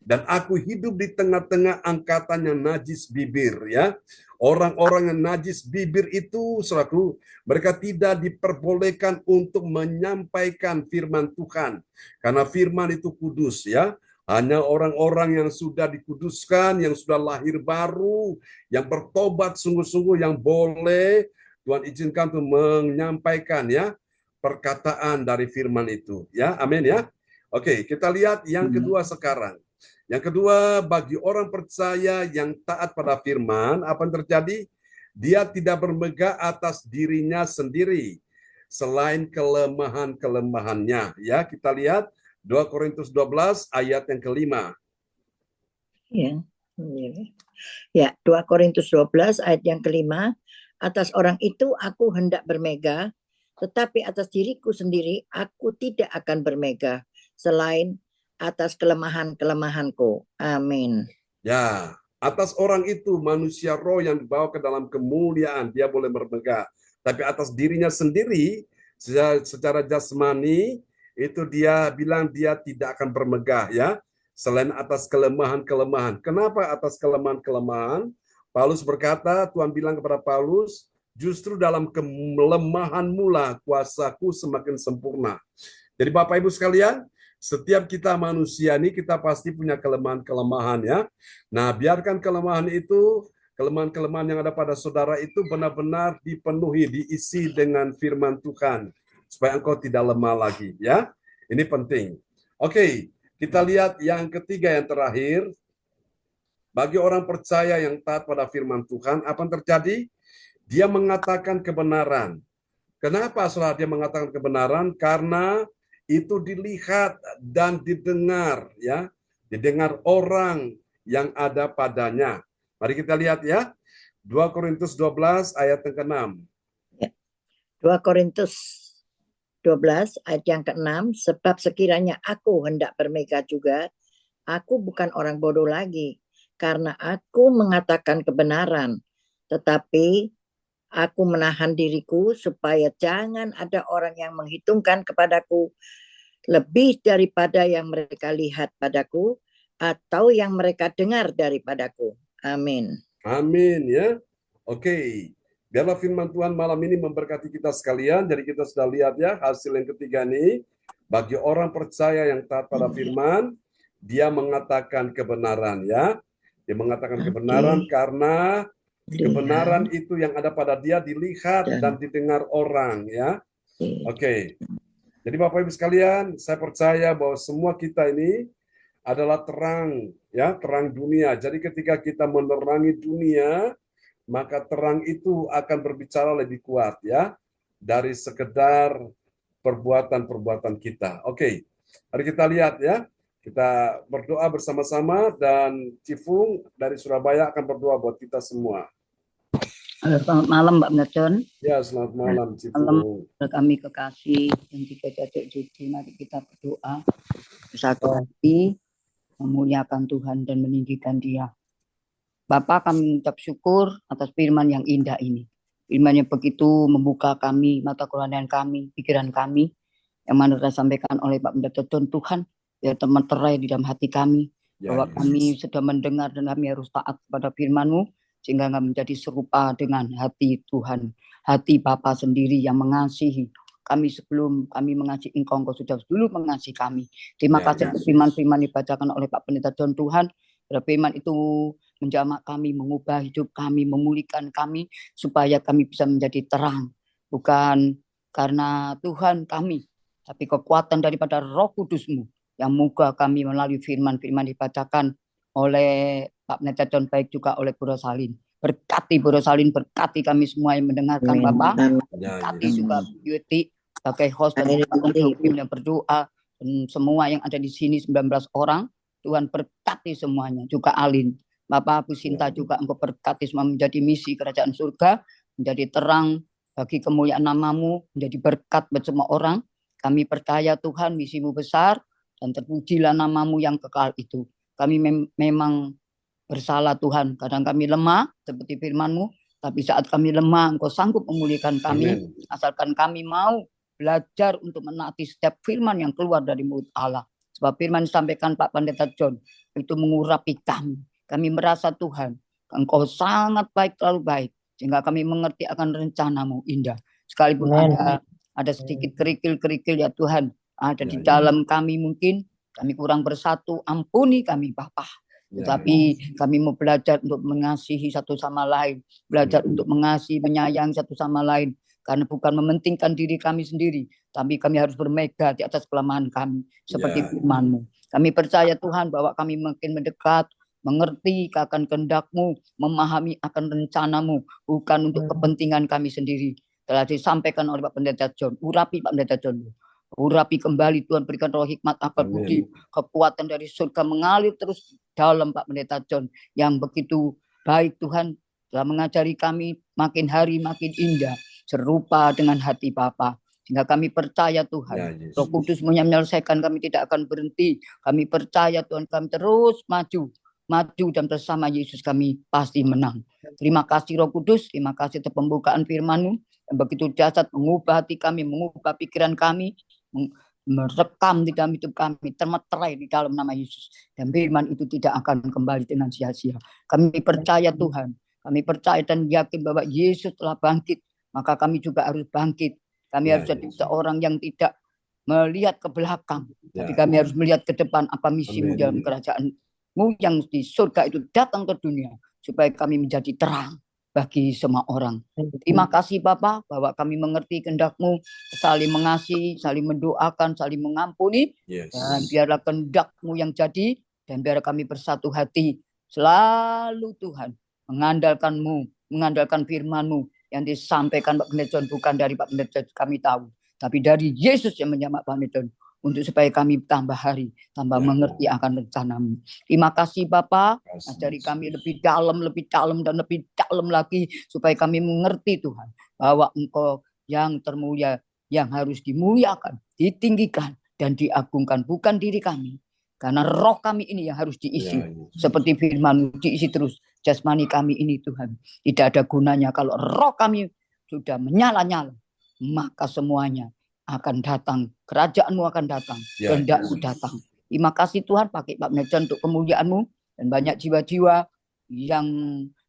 Dan aku hidup di tengah-tengah angkatan yang najis bibir. Ya, orang-orang yang najis bibir itu, saudaraku, mereka tidak diperbolehkan untuk menyampaikan firman Tuhan. Karena firman itu kudus ya. Hanya orang-orang yang sudah dikuduskan, yang sudah lahir baru, yang bertobat sungguh-sungguh yang boleh Tuhan izinkan untuk menyampaikan ya perkataan dari firman itu ya, amin ya. Oke, kita lihat yang kedua sekarang. Yang kedua, bagi orang percaya yang taat pada firman, apa yang terjadi? Dia tidak bermegah atas dirinya sendiri selain kelemahan-kelemahannya ya. Kita lihat 2 Korintus 12 ayat yang kelima. Ya, 2 Korintus 12 ayat yang kelima, atas orang itu aku hendak bermegah, tetapi atas diriku sendiri aku tidak akan bermegah selain atas kelemahan-kelemahanku. Amin. Ya, atas orang itu manusia roh yang dibawa ke dalam kemuliaan, dia boleh bermegah. Tapi atas dirinya sendiri, secara jasmani, itu dia bilang dia tidak akan bermegah ya. Selain atas kelemahan-kelemahan. Kenapa atas kelemahan-kelemahan? Paulus berkata, Tuhan bilang kepada Paulus, justru dalam kelemahanmu lah kuasaku semakin sempurna. Jadi Bapak Ibu sekalian, setiap kita manusia ini kita pasti punya kelemahan-kelemahan ya. Nah, biarkan kelemahan itu, kelemahan-kelemahan yang ada pada saudara itu benar-benar dipenuhi, diisi dengan firman Tuhan. Supaya engkau tidak lemah lagi ya. Ini penting. Oke, kita lihat yang ketiga yang terakhir. Bagi orang percaya yang taat pada firman Tuhan, apa yang terjadi? Dia mengatakan kebenaran. Kenapa saudara dia mengatakan kebenaran? Karena itu dilihat dan didengar ya, didengar orang yang ada padanya. Mari kita lihat ya. 2 Korintus 12 ayat yang ke-6. 2 Korintus 12 ayat yang ke-6, sebab sekiranya aku hendak bermegah juga, aku bukan orang bodoh lagi, karena aku mengatakan kebenaran, tetapi aku menahan diriku supaya jangan ada orang yang menghitungkan kepadaku lebih daripada yang mereka lihat padaku atau yang mereka dengar daripadaku. Amin. Amin ya. Oke. Biarlah firman Tuhan malam ini memberkati kita sekalian. Jadi kita sudah lihat ya hasil yang ketiga nih. Bagi orang percaya yang taat pada firman, dia mengatakan kebenaran ya. Dia mengatakan kebenaran karena kebenaran itu yang ada pada dia dilihat dan didengar orang ya. Oke. Jadi Bapak Ibu sekalian, saya percaya bahwa semua kita ini adalah terang ya, terang dunia. Jadi ketika kita menerangi dunia, maka terang itu akan berbicara lebih kuat ya dari sekedar perbuatan-perbuatan kita. Oke. Mari kita lihat ya. Kita berdoa bersama-sama dan Cifung dari Surabaya akan berdoa buat kita semua. Selamat malam Mbak Merton. Ya, selamat malam Cifung. Kami kekasih dan juga Cacik Cici, mari kita berdoa bersatu hati memuliakan Tuhan dan meninggikan Dia. Bapa, kami mengucap syukur atas firman yang indah ini. Firman yang begitu membuka kami, mata kerohanian kami, pikiran kami, yang mana telah disampaikan oleh Pak Pendeta Tuhan, biar teman terai di dalam hati kami, bahwa kami sudah mendengar dan kami harus taat kepada firman-Mu, sehingga kami menjadi serupa dengan hati Tuhan, hati Bapa sendiri yang mengasihi kami sebelum kami mengasihi Engkau, Engkau sudah dulu mengasihi kami. Terima Ya, kasih ya. untuk firman-firman dibacakan oleh Pak Pendeta John Tuhan. Firman itu menjamak kami, mengubah hidup kami, memulihkan kami, supaya kami bisa menjadi terang. Bukan karena Tuhan kami, tapi kekuatan daripada Roh Kudus-Mu, yang moga kami melalui firman-firman dibacakan oleh Pak Pendeta John, baik juga oleh Bu Rosalin. Berkati Bu Rosalin, berkati kami semua yang mendengarkan, Amin. Bapak. Amin. Ya, Berkati Yesus. juga Bu Yuti sebagai host dan Amin. juga untuk tim yang berdoa. Dan semua yang ada di sini 19 orang, Tuhan berkati semuanya. Juga Alin, Bapak Bu Sinta juga Engkau berkati semua menjadi misi kerajaan surga, menjadi terang bagi kemuliaan nama-Mu, menjadi berkat buat semua orang. Kami percaya Tuhan misi-Mu besar, dan terpujilah nama-Mu yang kekal itu. Kami memang bersalah Tuhan, kadang kami lemah seperti firman-Mu, tapi saat kami lemah Engkau sanggup memulihkan kami. Amin. Asalkan kami mau belajar untuk menaati setiap firman yang keluar dari mulut Allah. Sebab firman disampaikan Pak Pendeta John itu mengurapi kami. Kami merasa Tuhan, Engkau sangat baik, terlalu baik, sehingga kami mengerti akan rencana-Mu indah. Sekalipun ada sedikit kerikil-kerikil ya Tuhan, ada di dalam kami mungkin kami kurang bersatu, ampuni kami Bapa. Tetapi kami mau belajar untuk mengasihi satu sama lain, belajar untuk mengasihi, menyayangi satu sama lain, karena bukan mementingkan diri kami sendiri, tapi kami harus bermegah di atas kelemahan kami, seperti firman-Mu. Kami percaya Tuhan bahwa kami makin mendekat, mengerti akan kehendak-Mu, memahami akan rencana-Mu, bukan untuk kepentingan kami sendiri. Telah disampaikan oleh Pak Pendeta John, urapi Pak Pendeta John, urapi kembali Tuhan, berikan roh hikmat, akal budi, kekuatan dari surga mengalir terus dalam Pak Pendeta John yang begitu baik. Tuhan telah mengajari kami makin hari makin indah, serupa dengan hati Bapa, sehingga kami percaya Tuhan, Roh Kudus menyelesaikan, kami tidak akan berhenti. Kami percaya Tuhan, kami terus maju dan bersama Yesus kami pasti menang. Terima kasih Roh Kudus, terima kasih atas pembukaan firman-Mu yang begitu dahsyat, mengubah hati kami, mengubah pikiran kami, merekam di dalam hidup kami, termeterai di dalam nama Yesus. Dan firman itu tidak akan kembali dengan sia-sia. Kami percaya Tuhan, kami percaya dan yakin bahwa Yesus telah bangkit, maka kami juga harus bangkit. Kami harus jadi seorang yang tidak melihat ke belakang, tapi kami harus melihat ke depan, apa misimu dalam kerajaan-Mu yang di surga itu datang ke dunia, supaya kami menjadi terang bagi semua orang. Terima kasih Bapa bahwa kami mengerti kehendak-Mu, saling mengasihi, saling mendoakan, saling mengampuni, dan biarlah kehendak-Mu yang jadi, dan biar kami bersatu hati selalu Tuhan, mengandalkan-Mu, mengandalkan firman-Mu yang disampaikan Pak Pendeta John, bukan dari Pak Pendeta kami tahu, tapi dari Yesus yang menjamak Pak Pendeta John, untuk supaya kami tambah hari, tambah mengerti akan rencana-Mu. Terima kasih Bapa, ajari kami lebih dalam dan lebih dalam lagi, supaya kami mengerti Tuhan, bahwa Engkau yang termulia, yang harus dimuliakan, ditinggikan, dan diagungkan, bukan diri kami. Karena roh kami ini yang harus diisi, seperti firman-Mu, diisi terus. Jasmani kami ini Tuhan, tidak ada gunanya kalau roh kami sudah menyala-nyala, maka semuanya akan datang, kerajaan-Mu akan datang, kehendak-Mu datang. Terima kasih Tuhan, pakai Pak Pendeta untuk kemuliaan-Mu, dan banyak jiwa-jiwa yang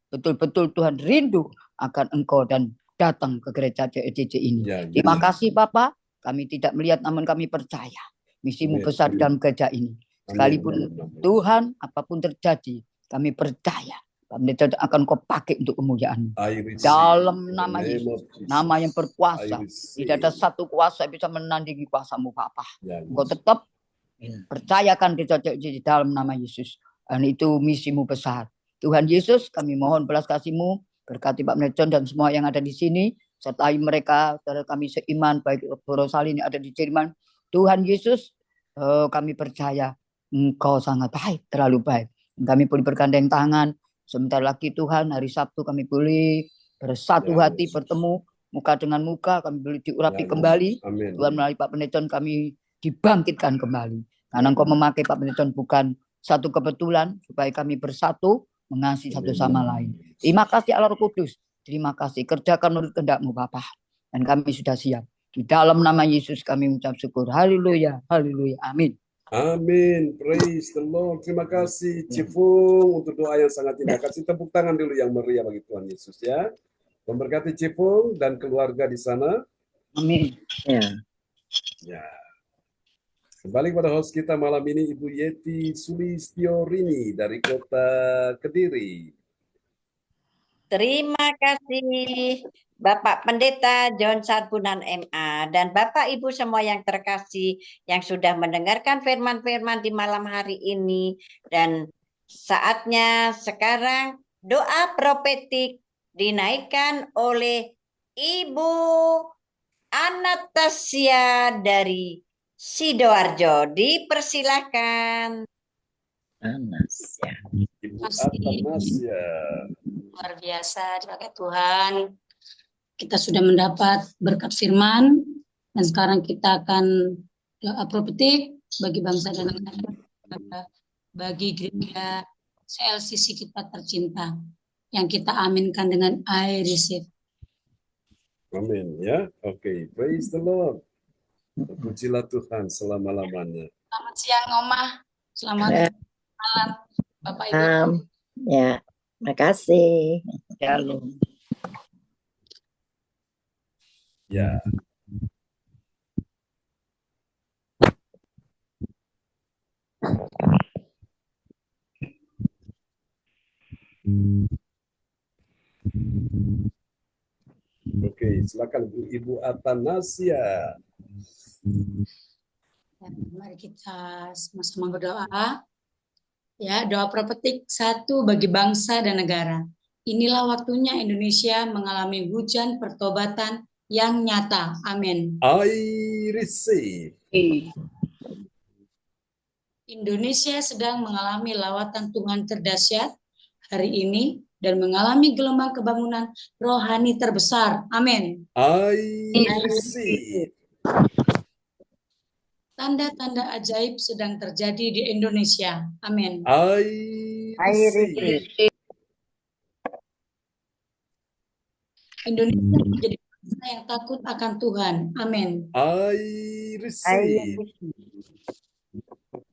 betul-betul Tuhan rindu akan Engkau dan datang ke gereja CECC ini. Terima kasih Bapak, kami tidak melihat namun kami percaya misi-Mu besar dalam gereja ini. Sekalipun Tuhan apapun terjadi, kami percaya Pak Pendeta akan Kau pakai untuk kemuliaan. Dalam nama Yesus, nama yang berkuasa, tidak ada satu kuasa yang bisa menandingi kuasa-Mu Bapa. Engkau tetap percayakan kita di dalam nama Yesus, dan itu misi-Mu besar. Tuhan Yesus, kami mohon belas kasih-Mu, berkati Pak Pendeta dan semua yang ada di sini, sertai mereka, saudara kami seiman, baik Bu Rosalin yang ada di Jerman. Tuhan Yesus, kami percaya Engkau sangat baik, terlalu baik. Kami boleh bergandeng tangan. Sebentar lagi Tuhan, hari Sabtu kami boleh bersatu hati, bertemu muka dengan muka, kami boleh diurapi kembali. Tuhan, melalui Pak Pendeta kami dibangkitkan kembali. Karena Engkau memakai Pak Pendeta bukan satu kebetulan, supaya kami bersatu, mengasihi satu sama lain. Terima kasih Allah Roh Kudus. Terima kasih, kerjakan menurut kehendak-Mu Bapa. Dan kami sudah siap. Di dalam nama Yesus kami mengucap syukur. Haleluya, haleluya, amin. Amin. Praise the Lord. Terima kasih Cipung untuk doa yang sangat indah. Kasih tepuk tangan dulu yang meriah bagi Tuhan Yesus ya. Memberkati Cipung dan keluarga di sana. Amin. Ya. Ya. Kembali kepada host kita malam ini, Ibu Yeti Sulistiorini dari Kota Kediri. Terima kasih Bapak Pendeta John Sarbunan MA dan Bapak Ibu semua yang terkasih yang sudah mendengarkan firman-firman di malam hari ini. Dan saatnya sekarang doa profetik dinaikkan oleh Ibu Anastasia dari Sidoarjo. Dipersilakan. Panas ya. Ibu Atanasia. Luar biasa, dipakai Tuhan. Kita sudah mendapat berkat firman dan sekarang kita akan doa profetik bagi bangsa dan negara, bagi gereja CLCC kita tercinta yang kita aminkan dengan I receive. Amin ya. Oke, praise the Lord. Pujilah Tuhan selama-lamanya. Selamat siang Omah, selamat malam Bapak Ibu. Ya, makasih. Shalom. Ya. Oke, silakan Ibu Atanasia. Ya, mari kita sama-sama berdoa. Ya, doa profetik 1 bagi bangsa dan negara. Inilah waktunya Indonesia mengalami hujan pertobatan yang nyata. Amin. I receive. Indonesia sedang mengalami lawatan Tuhan terdahsyat hari ini dan mengalami gelombang kebangunan rohani terbesar. Amin. I receive. Tanda-tanda ajaib sedang terjadi di Indonesia. Amin. I receive. Indonesia menjadi bangsa yang takut akan Tuhan. Amin. I receive.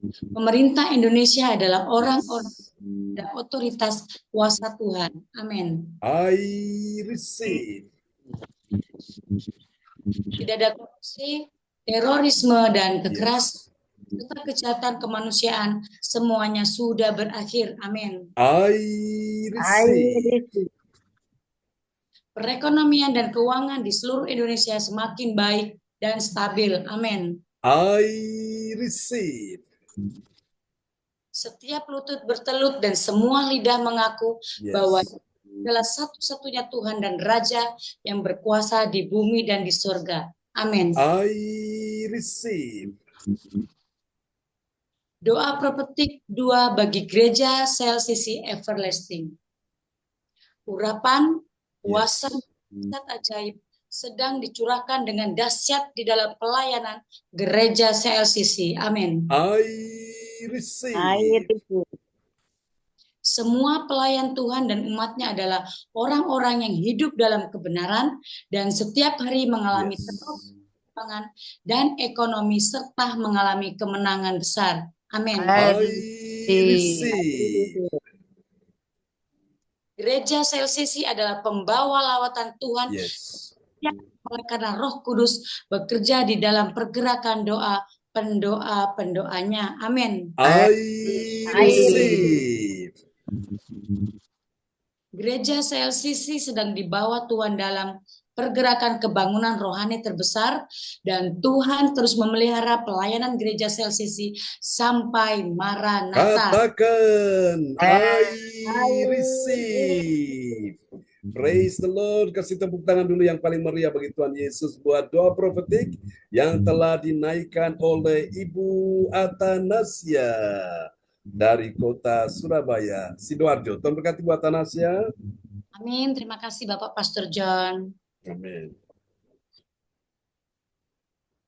Pemerintah Indonesia adalah orang-orang dan otoritas kuasa Tuhan. Amin. I receive. Tidak ada korupsi, terorisme, dan kekerasan, serta kejahatan kemanusiaan, semuanya sudah berakhir. Amin. I receive. Perekonomian dan keuangan di seluruh Indonesia semakin baik dan stabil. Amin. I receive. Setiap lutut bertelut dan semua lidah mengaku bahwa Yes. adalah satu-satunya Tuhan dan Raja yang berkuasa di bumi dan di surga. Amin. I receive. Doa profetik 2 bagi gereja CLCC Everlasting. Urapan, kuasa, mujizat ajaib sedang dicurahkan dengan dahsyat di dalam pelayanan gereja CLCC. Amin. I receive. Semua pelayan Tuhan dan umatnya adalah orang-orang yang hidup dalam kebenaran dan setiap hari mengalami perkembangan dan ekonomi serta mengalami kemenangan besar. Amin. I receive. Gereja CLCC adalah pembawa lawatan Tuhan Yes. karena Roh Kudus bekerja di dalam pergerakan doa pendoa-pendoanya. Amin. I receive. Gereja CLCC sedang dibawa Tuhan dalam pergerakan kebangunan rohani terbesar dan Tuhan terus memelihara pelayanan gereja CLCC sampai Maranatha. Katakan, I receive. Praise the Lord. Kasih tepuk tangan dulu yang paling meriah bagi Tuhan Yesus buat doa profetik yang telah dinaikkan oleh Ibu Atanasia dari kota Surabaya, Sidoarjo. Tuhan berkati Bu Atanasia. Amin. Terima kasih Bapak Pastor John. Amin.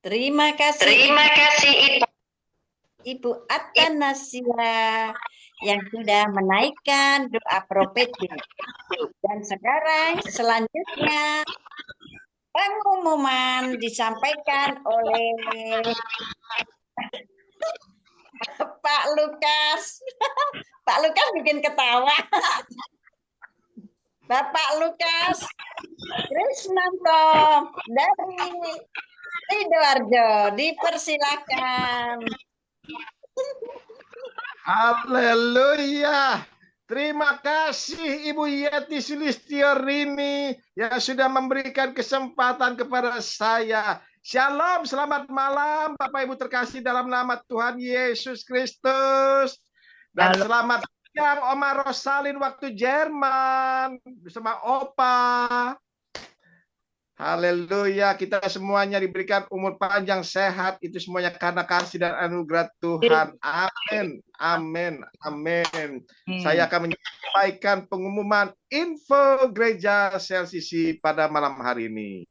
Terima kasih Ibu Atanasia yang sudah menaikkan doa profetik. Dan sekarang selanjutnya pengumuman disampaikan oleh Pak Lukas. Pak Lukas bikin ketawa. Bapak Lukas, Krisnanto dari Sidoarjo, dipersilakan. Haleluya. Terima kasih Ibu Yeti Sulistiorini yang sudah memberikan kesempatan kepada saya. Shalom, selamat malam Bapak Ibu terkasih dalam nama Tuhan Yesus Kristus. Dan selamat siang Oma Rosalin waktu Jerman bersama Opa. Haleluya, kita semuanya diberikan umur panjang, sehat, itu semuanya karena kasih dan anugerah Tuhan. Amin, amin, amin. Saya akan menyampaikan pengumuman info gereja CLCC pada malam hari ini.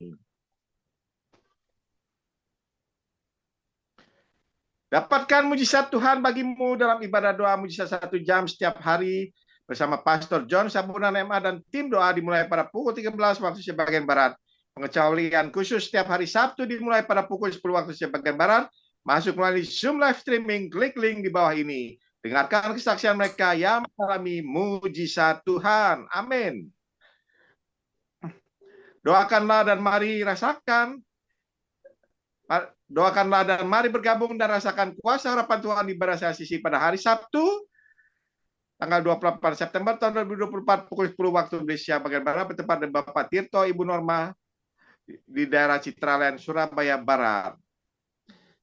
Dapatkan mujizat Tuhan bagimu dalam ibadah doa mujizat 1 jam setiap hari bersama Pastor John Sabunan MA dan tim doa dimulai pada pukul 13 waktu Indonesia bagian Barat. Pengecualian khusus setiap hari Sabtu dimulai pada pukul 10 waktu Indonesia bagian Barat. Masuk melalui Zoom live streaming, klik link di bawah ini. Dengarkan kesaksian mereka yang mengalami mujizat Tuhan. Amin. Doakanlah dan mari rasakan. Doakanlah dan mari bergabung dan rasakan kuasa harapan Tuhan di ibadah CLCC pada hari Sabtu tanggal 28 September tahun 2024 pukul 10 waktu Indonesia bagian Barat bertempat dengan Bapak Tirto, Ibu Norma di daerah Citraland, Surabaya Barat.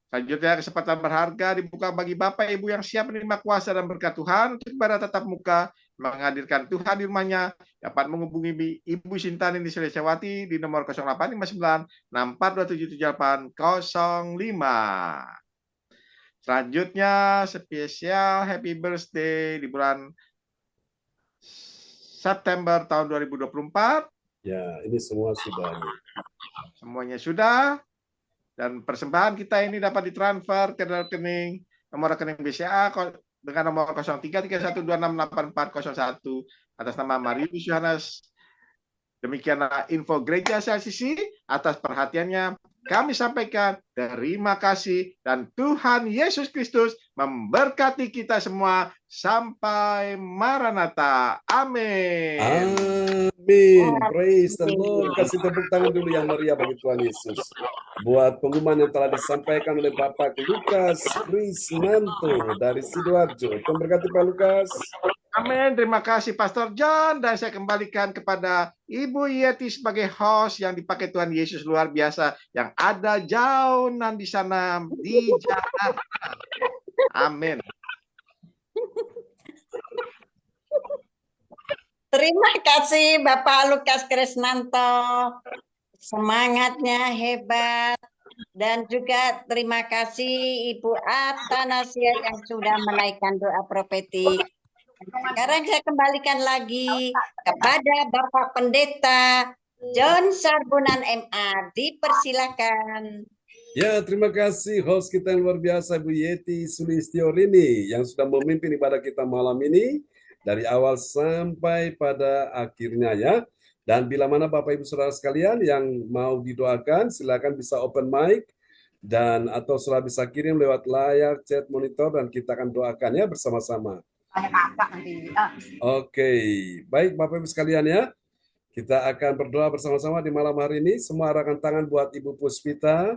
Selanjutnya kesempatan berharga dibuka bagi Bapak Ibu yang siap menerima kuasa dan berkat Tuhan untuk ibadah tatap muka menghadirkan Tuhan di rumahnya. Dapat menghubungi Ibu Sintani di Sulawesi di nomor 0859 64277805. Selanjutnya spesial happy birthday di bulan September tahun 2024. Ya, ini semua sudah. Semuanya sudah. Dan persembahan kita ini dapat ditransfer ke rekening nomor rekening BCA dengan nomor 0331268401 atas nama Marius Yohanes. Demikianlah info gereja CLCC. Atas perhatiannya kami sampaikan terima kasih dan Tuhan Yesus Kristus memberkati kita semua sampai Maranatha. Amin. Amin. Praise the Lord. Kasih tepuk tangan dulu yang meriah bagi Tuhan Yesus. Buat pengumuman yang telah disampaikan oleh Bapak Lukas Krisnanto dari Sidoarjo. Tuhan berkati Pak Lukas. Amin. Terima kasih Pastor John. Dan saya kembalikan kepada Ibu Yeti sebagai host yang dipakai Tuhan Yesus luar biasa. Yang ada jaunan di sana di Jakarta. Amin. Terima kasih Bapak Lukas Krisnanto. Semangatnya hebat. Dan juga terima kasih Ibu Atanasia yang sudah menaikkan doa profetik. Sekarang saya kembalikan lagi kepada Bapak Pendeta John Sarbunan MA. Dipersilakan. Ya, terima kasih host kita yang luar biasa Bu Yeti Sulistiorini yang sudah memimpin ibadah kita malam ini dari awal sampai pada akhirnya ya. Dan bila mana Bapak Ibu Saudara sekalian yang mau didoakan silakan bisa open mic dan atau sudah bisa kirim lewat layar chat monitor dan kita akan doakan ya bersama-sama. Oke, baik Bapak Ibu sekalian ya. Kita akan berdoa bersama-sama di malam hari ini. Semua arahkan tangan buat Ibu Puspita.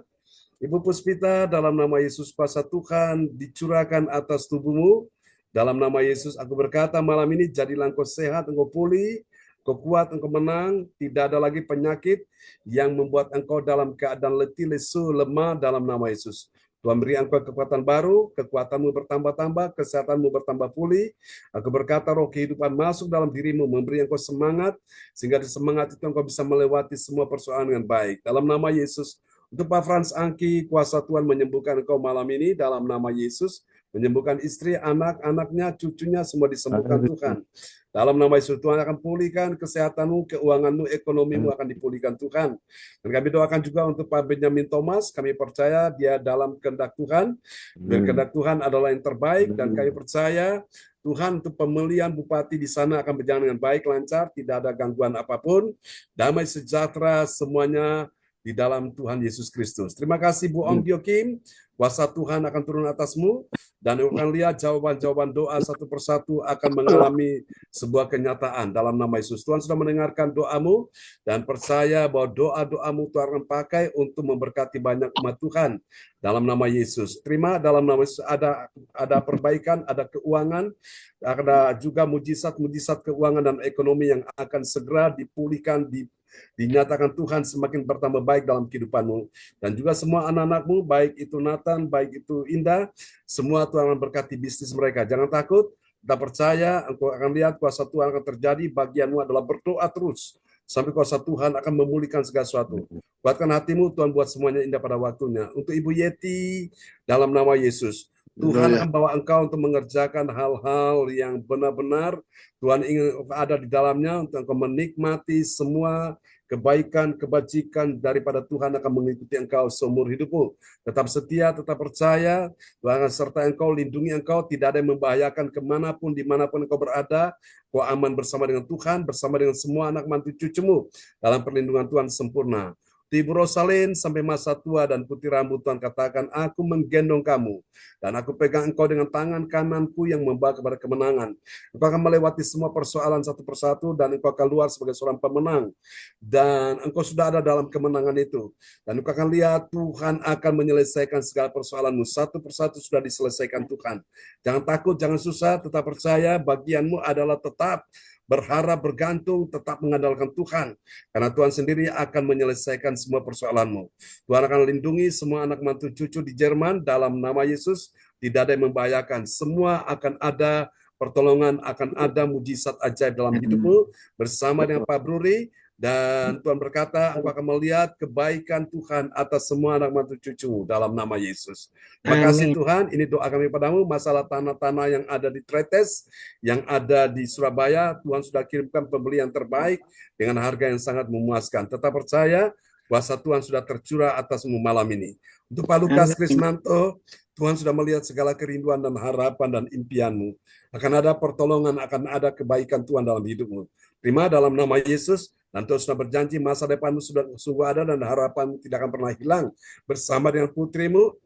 Ibu Puspita, dalam nama Yesus kuasa Tuhan dicurahkan atas tubuhmu. Dalam nama Yesus aku berkata malam ini jadilah engkau sehat, engkau pulih, engkau kuat, engkau menang. Tidak ada lagi penyakit yang membuat engkau dalam keadaan letih, lesu, lemah dalam nama Yesus. Tuhan beri engkau kekuatan baru, kekuatanmu bertambah-tambah, kesehatanmu bertambah pulih. Aku berkata roh kehidupan masuk dalam dirimu, memberi engkau semangat, sehingga di semangat itu engkau bisa melewati semua persoalan dengan baik. Dalam nama Yesus, untuk Pak Frans Angki, kuasa Tuhan menyembuhkan engkau malam ini, dalam nama Yesus, menyembuhkan istri, anak-anaknya, cucunya, semua disembuhkan Tuhan. Dalam nama Yesus, Tuhan akan pulihkan kesehatanmu, keuanganmu, ekonomimu akan dipulihkan Tuhan. Dan kami doakan juga untuk Pak Benjamin Thomas, kami percaya dia dalam kehendak Tuhan. Dan kehendak Tuhan adalah yang terbaik, dan kami percaya Tuhan untuk pemilihan bupati di sana akan berjalan dengan baik, lancar, tidak ada gangguan apapun. Damai sejahtera semuanya di dalam Tuhan Yesus Kristus. Terima kasih Bu Ongkyo Kim, kuasa Tuhan akan turun atasmu, dan akan lihat jawaban-jawaban doa satu persatu akan mengalami sebuah kenyataan dalam nama Yesus. Tuhan sudah mendengarkan doamu, dan percaya bahwa doa-doamu Tuhan akan pakai untuk memberkati banyak umat Tuhan dalam nama Yesus. Terima dalam nama Yesus, ada perbaikan, ada keuangan, ada juga mujizat-mujizat keuangan dan ekonomi yang akan segera dipulihkan, dinyatakan Tuhan semakin bertambah baik dalam kehidupanmu. Dan juga semua anak-anakmu, baik itu Nathan, baik itu Indah, semua Tuhan akan berkati bisnis mereka. Jangan takut, kita percaya, engkau akan lihat kuasa Tuhan akan terjadi. Bagianmu adalah berdoa terus, sampai kuasa Tuhan akan memulihkan segala sesuatu. Kuatkan hatimu, Tuhan buat semuanya indah pada waktunya. Untuk Ibu Yeti, dalam nama Yesus, Tuhan akan bawa engkau untuk mengerjakan hal-hal yang benar-benar Tuhan ingin ada di dalamnya, untuk engkau menikmati semua kebaikan, kebajikan daripada Tuhan akan mengikuti engkau seumur hidupmu. Tetap setia, tetap percaya, Tuhan akan sertai engkau, lindungi engkau, tidak ada yang membahayakan kemanapun, dimanapun engkau berada. Kau aman bersama dengan Tuhan, bersama dengan semua anak mantu cucumu, dalam perlindungan Tuhan sempurna. Ibu Rosalin sampai masa tua dan putih rambut, Tuhan katakan, aku menggendong kamu dan aku pegang engkau dengan tangan kananku yang membawa kepada kemenangan. Engkau akan melewati semua persoalan satu persatu dan engkau akan keluar sebagai seorang pemenang, dan engkau sudah ada dalam kemenangan itu, dan engkau akan lihat Tuhan akan menyelesaikan segala persoalanmu satu persatu, sudah diselesaikan Tuhan. Jangan takut, jangan susah, tetap percaya. Bagianmu adalah tetap berharap, bergantung, tetap mengandalkan Tuhan. Karena Tuhan sendiri akan menyelesaikan semua persoalanmu. Tuhan akan lindungi semua anak mantu cucu di Jerman dalam nama Yesus. Tidak ada yang membahayakan. Semua akan ada pertolongan, akan ada mujizat ajaib dalam hidupmu bersama dengan Pak Bruri. Dan Tuhan berkata, aku akan melihat kebaikan Tuhan atas semua anak mantu cucumu dalam nama Yesus. Terima kasih Tuhan, ini doa kami padamu. Masalah tanah-tanah yang ada di Tretes, yang ada di Surabaya, Tuhan sudah kirimkan pembeli yang terbaik dengan harga yang sangat memuaskan. Tetap percaya, kuasa Tuhan sudah tercurah atasmu malam ini. Untuk Pak Lukas Krisnanto, Tuhan sudah melihat segala kerinduan dan harapan dan impianmu. Akan ada pertolongan, akan ada kebaikan Tuhan dalam hidupmu. Terima dalam nama Yesus. Dan Tuhan sudah berjanji masa depanmu sudah sungguh ada dan harapanmu tidak akan pernah hilang. Bersama dengan putrimu,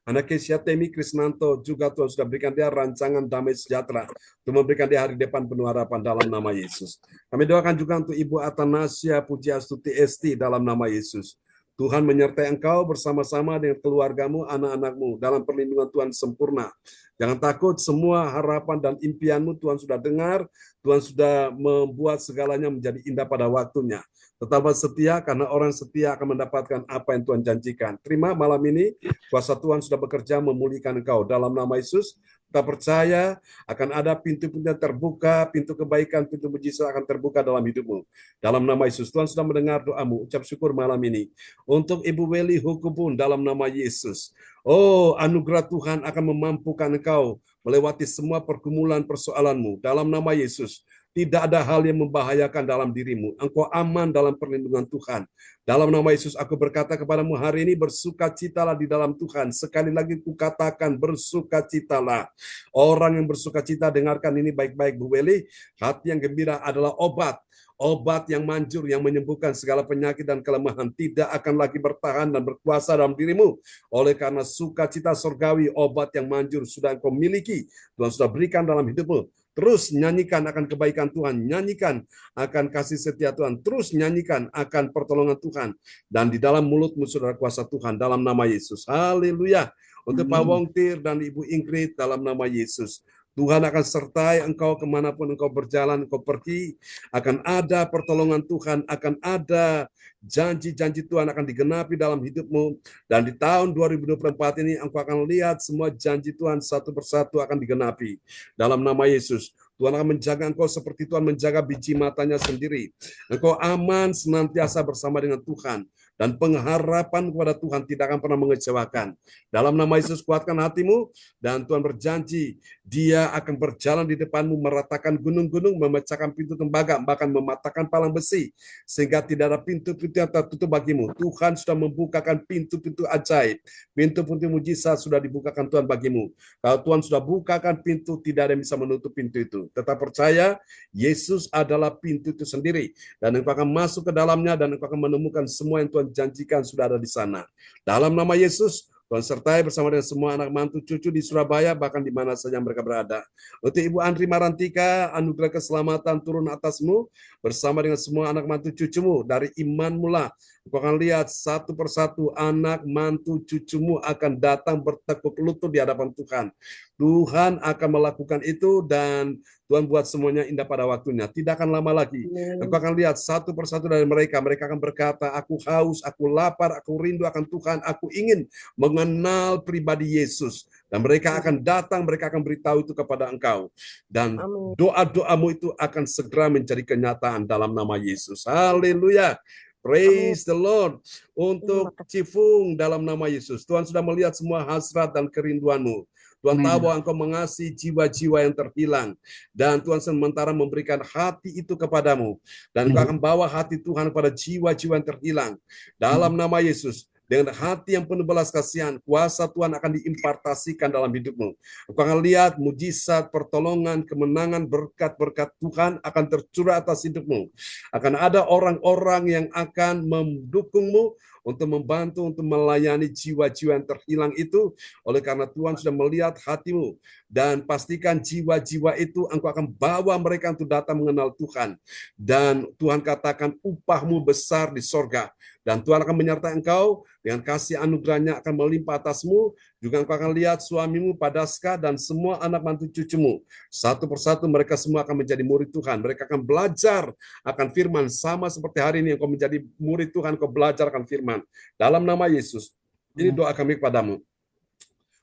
anak Kesia Temi Krisnanto, juga Tuhan sudah berikan dia rancangan damai sejahtera untuk memberikan dia hari depan penuh harapan dalam nama Yesus. Kami doakan juga untuk Ibu Atanasia Pujiastuti Esti dalam nama Yesus. Tuhan menyertai engkau bersama-sama dengan keluargamu, anak-anakmu dalam perlindungan Tuhan sempurna. Jangan takut, semua harapan dan impianmu Tuhan sudah dengar, Tuhan sudah membuat segalanya menjadi indah pada waktunya. Tetaplah setia, karena orang setia akan mendapatkan apa yang Tuhan janjikan. Terima malam ini, kuasa Tuhan sudah bekerja memulihkan engkau dalam nama Yesus. Kita percaya akan ada pintu-pintu yang terbuka, pintu kebaikan, pintu mujizat akan terbuka dalam hidupmu. Dalam nama Yesus, Tuhan sudah mendengar doamu. Ucap syukur malam ini. Untuk Ibu Weli Hukubun dalam nama Yesus. Oh, anugerah Tuhan akan memampukan engkau melewati semua pergumulan persoalanmu. Dalam nama Yesus. Tidak ada hal yang membahayakan dalam dirimu. Engkau aman dalam perlindungan Tuhan. Dalam nama Yesus, aku berkata kepadamu hari ini, bersukacitalah di dalam Tuhan. Sekali lagi kukatakan, bersukacitalah. Orang yang bersukacita, dengarkan ini baik-baik Bu Weli. Hati yang gembira adalah obat. Obat yang manjur, yang menyembuhkan segala penyakit dan kelemahan, tidak akan lagi bertahan dan berkuasa dalam dirimu. Oleh karena sukacita surgawi, obat yang manjur sudah engkau miliki. Tuhan sudah berikan dalam hidupmu. Terus nyanyikan akan kebaikan Tuhan, nyanyikan akan kasih setia Tuhan, terus nyanyikan akan pertolongan Tuhan. Dan di dalam mulutmu sudah kuasa Tuhan dalam nama Yesus. Haleluya. Untuk Pak Wongtir dan Ibu Ingrid dalam nama Yesus. Tuhan akan sertai engkau kemanapun engkau berjalan, engkau pergi. Akan ada pertolongan Tuhan, akan ada janji-janji Tuhan akan digenapi dalam hidupmu. Dan di tahun 2024 ini engkau akan lihat semua janji Tuhan satu persatu akan digenapi. Dalam nama Yesus. Tuhan akan menjaga engkau seperti Tuhan menjaga biji matanya sendiri. Engkau aman senantiasa bersama dengan Tuhan. Dan pengharapan kepada Tuhan tidak akan pernah mengecewakan. Dalam nama Yesus kuatkan hatimu. Dan Tuhan berjanji, Dia akan berjalan di depanmu, meratakan gunung-gunung, memecahkan pintu tembaga, bahkan mematahkan palang besi. Sehingga tidak ada pintu-pintu yang tertutup bagimu. Tuhan sudah membukakan pintu-pintu ajaib. Pintu-pintu mujizat sudah dibukakan Tuhan bagimu. Kalau Tuhan sudah bukakan pintu, tidak ada yang bisa menutup pintu itu. Tetap percaya, Yesus adalah pintu itu sendiri. Dan engkau akan masuk ke dalamnya, dan engkau akan menemukan semua yang Tuhan Tuhan janjikan sudah ada di sana. Dalam nama Yesus, Tuhan sertai bersama dengan semua anak mantu cucu di Surabaya, bahkan di mana saja mereka berada. Untuk Ibu Andri Marantika, anugerah keselamatan turun atasmu, bersama dengan semua anak mantu cucumu, dari iman mula. Kau akan lihat satu persatu anak mantu cucumu akan datang bertekuk lutut di hadapan Tuhan. Tuhan akan melakukan itu dan Tuhan buat semuanya indah pada waktunya. Tidak akan lama lagi. Engkau akan lihat satu persatu dari mereka. Mereka akan berkata, aku haus, aku lapar, aku rindu akan Tuhan. Aku ingin mengenal pribadi Yesus. Dan mereka akan datang, mereka akan beritahu itu kepada engkau. Dan doa-doamu itu akan segera menjadi kenyataan dalam nama Yesus. Haleluya. Praise the Lord. Untuk Cifung dalam nama Yesus. Tuhan sudah melihat semua hasrat dan kerinduanmu. Tuhan tahu bahwa engkau mengasihi jiwa-jiwa yang terhilang. Dan Tuhan sementara memberikan hati itu kepadamu. Dan engkau akan bawa hati Tuhan pada jiwa-jiwa yang terhilang. Dalam nama Yesus. Dengan hati yang penuh belas kasihan, kuasa Tuhan akan diimpartasikan dalam hidupmu. Engkau akan lihat mujizat, pertolongan, kemenangan, berkat-berkat Tuhan akan tercurah atas hidupmu. Akan ada orang-orang yang akan mendukungmu untuk membantu, untuk melayani jiwa-jiwa yang terhilang itu, oleh karena Tuhan sudah melihat hatimu. Dan pastikan jiwa-jiwa itu engkau akan bawa mereka untuk datang mengenal Tuhan. Dan Tuhan katakan upahmu besar di sorga. Dan Tuhan akan menyertai engkau dengan kasih anugerahnya akan melimpah atasmu. Juga engkau akan lihat suamimu, Padaska, dan semua anak mantu cucumu. Satu persatu mereka semua akan menjadi murid Tuhan. Mereka akan belajar akan firman sama seperti hari ini engkau menjadi murid Tuhan, engkau belajar akan firman. Dalam nama Yesus, ini doa kami kepadamu.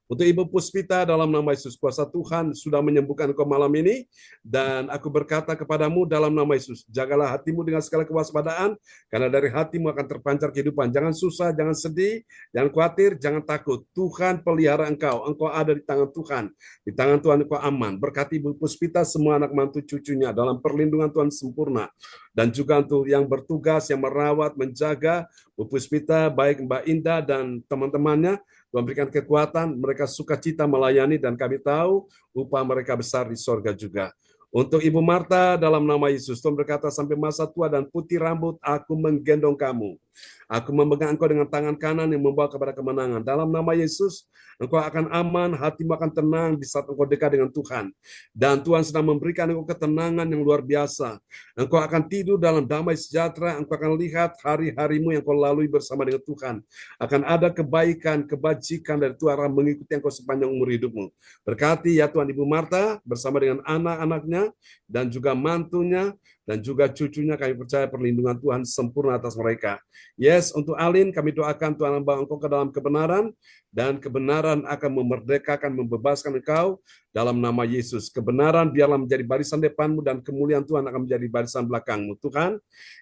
Untuk Ibu Puspita dalam nama Yesus, kuasa Tuhan sudah menyembuhkan engkau malam ini, dan aku berkata kepadamu dalam nama Yesus, jagalah hatimu dengan segala kewaspadaan, karena dari hatimu akan terpancar kehidupan. Jangan susah, jangan sedih, jangan khawatir, jangan takut. Tuhan pelihara engkau ada di tangan Tuhan. Di tangan Tuhan engkau aman. Berkati Ibu Puspita, semua anak mantu cucunya dalam perlindungan Tuhan sempurna. Dan juga untuk yang bertugas, yang merawat, menjaga Bu Puspita, baik Mbak Indah dan teman-temannya, Tuhan berikan kekuatan, mereka sukacita melayani, dan kami tahu upah mereka besar di sorga juga. Untuk Ibu Marta, dalam nama Yesus, Tuhan berkata, sampai masa tua dan putih rambut, aku menggendong kamu. Aku memegang engkau dengan tangan kanan yang membawa kepada kemenangan. Dalam nama Yesus, engkau akan aman, hatimu akan tenang di saat engkau dekat dengan Tuhan. Dan Tuhan sedang memberikan engkau ketenangan yang luar biasa. Engkau akan tidur dalam damai sejahtera, engkau akan lihat hari-harimu yang kau lalui bersama dengan Tuhan. Akan ada kebaikan, kebajikan dari Tuhan yang mengikuti engkau sepanjang umur hidupmu. Berkati ya Tuhan Ibu Marta, bersama dengan anak-anaknya, dan juga mantunya, dan juga cucunya, kami percaya perlindungan Tuhan sempurna atas mereka. Yes, untuk Alin, kami doakan Tuhan membawa engkau ke dalam kebenaran, dan kebenaran akan memerdekakan, membebaskan engkau dalam nama Yesus. Kebenaran biarlah menjadi barisan depanmu, dan kemuliaan Tuhan akan menjadi barisan belakangmu. Tuhan,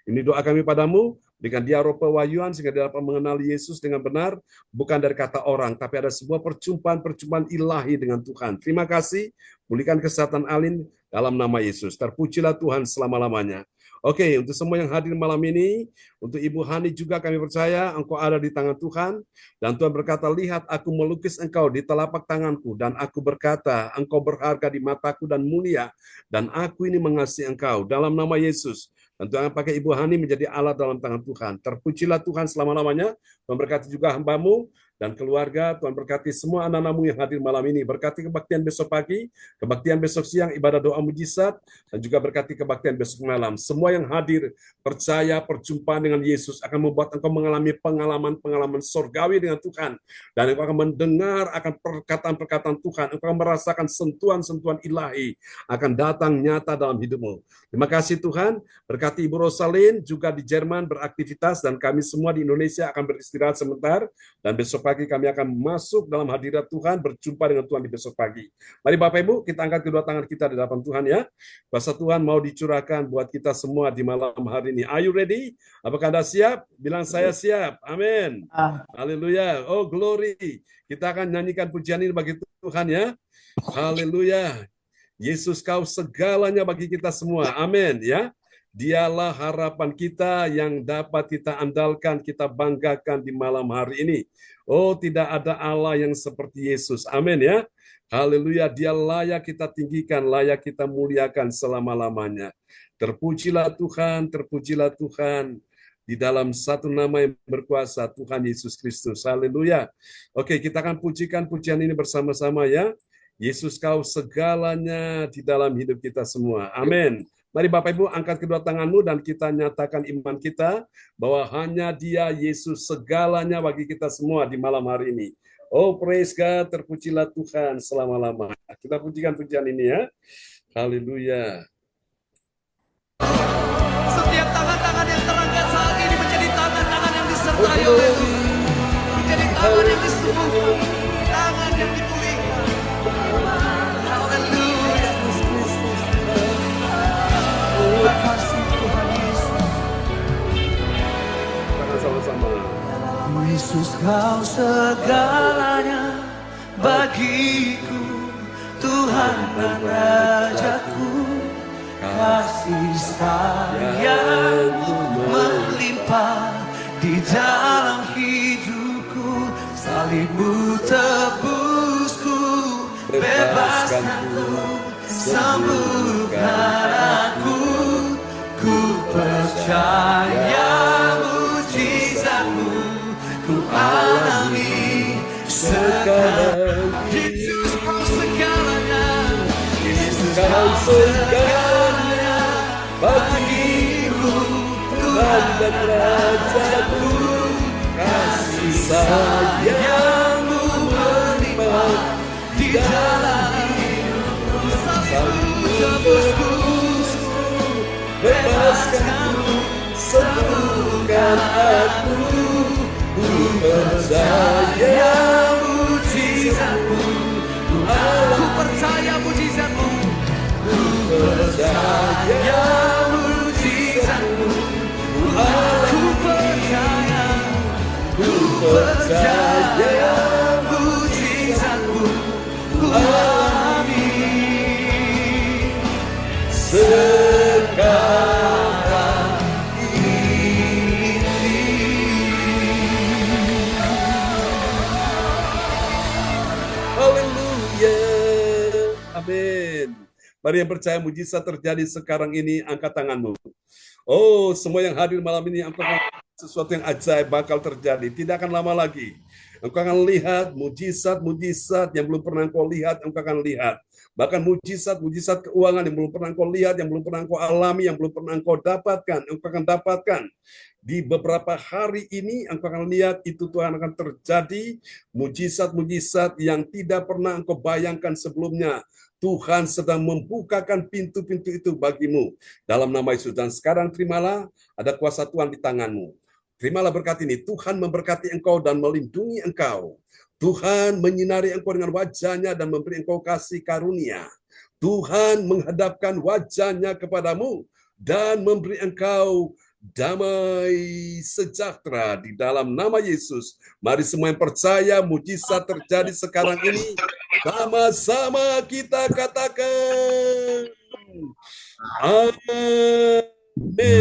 ini doa kami padamu, berikan dia roh pewahyuan sehingga dia dapat mengenali Yesus dengan benar, bukan dari kata orang, tapi ada sebuah perjumpaan ilahi dengan Tuhan. Terima kasih, pulihkan kesehatan Alin dalam nama Yesus. Terpujilah Tuhan selama-lamanya. Oke, untuk semua yang hadir malam ini, untuk Ibu Hani juga kami percaya engkau ada di tangan Tuhan, dan Tuhan berkata, lihat aku melukis engkau di telapak tanganku, dan aku berkata, engkau berharga di mataku dan mulia, dan aku ini mengasihi engkau dalam nama Yesus. Dan Tuhan pakai Ibu Hani menjadi alat dalam tangan Tuhan. Terpujilah Tuhan selama-lamanya. Tuhan berkati juga hambamu dan keluarga. Tuhan berkati semua anak-anakmu yang hadir malam ini. Berkati kebaktian besok pagi, kebaktian besok siang, ibadah doa mujizat, dan juga berkati kebaktian besok malam. Semua yang hadir percaya perjumpaan dengan Yesus akan membuat engkau mengalami pengalaman-pengalaman surgawi dengan Tuhan. Dan engkau akan mendengar akan perkataan-perkataan Tuhan. Engkau akan merasakan sentuhan-sentuhan ilahi akan datang nyata dalam hidupmu. Terima kasih Tuhan. Berkati Ibu Rosalin juga di Jerman beraktivitas, dan kami semua di Indonesia akan beristirahat sebentar, dan besok pagi kami akan masuk dalam hadirat Tuhan, berjumpa dengan Tuhan di besok pagi. Mari Bapak Ibu, kita angkat kedua tangan kita di hadapan Tuhan ya. Kuasa Tuhan mau dicurahkan buat kita semua di malam hari ini. Are you ready? Apakah Anda siap? Bilang saya siap. Amin. Haleluya. Oh glory. Kita akan nyanyikan pujian ini bagi Tuhan ya. Haleluya. Yesus kau segalanya bagi kita semua. Amin ya. Dialah harapan kita yang dapat kita andalkan, kita banggakan di malam hari ini. Oh, tidak ada Allah yang seperti Yesus. Amin ya. Haleluya, dia layak kita tinggikan, layak kita muliakan selama-lamanya. Terpujilah Tuhan, terpujilah Tuhan. di dalam satu nama yang berkuasa, Tuhan Yesus Kristus. Haleluya. Oke, kita akan pujikan pujian ini bersama-sama ya. Yesus kau segalanya di dalam hidup kita semua. Amin. Mari Bapak Ibu angkat kedua tanganmu dan kita nyatakan iman kita bahwa hanya Dia Yesus segalanya bagi kita semua di malam hari ini. Oh praise God, terpujilah Tuhan selama-lama. Kita pujikan pujian ini ya. Haleluya. Setiap tangan-tangan yang terangkat saat ini menjadi tangan-tangan yang disertai oleh Tuhan. Menjadi tangan yang disembuhkan, tangan yang dipulihkan. Haleluya. Terima kasih Tuhan Yesus. Tangan sama-sama. Yesus kau segalanya bagiku, Tuhan dan Rajaku. Kasih sayangmu melimpah di dalam hidupku, salibmu tebusku, bebaskanku, sembuhkan aku. Ku percaya mujizatmu, ku alami sekarang. Yesus kau segalanya, Yesus kau segalanya bagiku, Tuhan dan Rajaku. Kasih sayangmu melimpah di dalam hidupku, salibmu tebusku, bebaskanku, sembuhkan aku. Ku percaya mujizatmu, ku percaya mujizatmu, ku percaya mujizatmu, ku percaya, ku percaya mujizatmu, ku alami sekarang ini. Haleluya. Amin. Mari yang percaya mujizat terjadi sekarang ini, angkat tanganmu. Oh, semua yang hadir malam ini, engkau akan sesuatu yang ajaib bakal terjadi. Tidak akan lama lagi. Engkau akan lihat mujizat-mujizat yang belum pernah engkau lihat, engkau akan lihat. Bahkan mujizat-mujizat keuangan yang belum pernah engkau lihat, yang belum pernah engkau alami, yang belum pernah engkau dapatkan, engkau akan dapatkan. Di beberapa hari ini engkau akan lihat itu Tuhan akan terjadi mujizat-mujizat yang tidak pernah engkau bayangkan sebelumnya. Tuhan sedang membukakan pintu-pintu itu bagimu dalam nama Yesus. Dan sekarang terimalah, ada kuasa Tuhan di tanganmu. Terimalah berkat ini. Tuhan memberkati engkau dan melindungi engkau. Tuhan menyinari engkau dengan wajahnya dan memberi engkau kasih karunia. Tuhan menghadapkan wajahnya kepadamu dan memberi engkau damai sejahtera di dalam nama Yesus. Mari semua yang percaya mujizat terjadi sekarang ini, sama-sama kita katakan amin.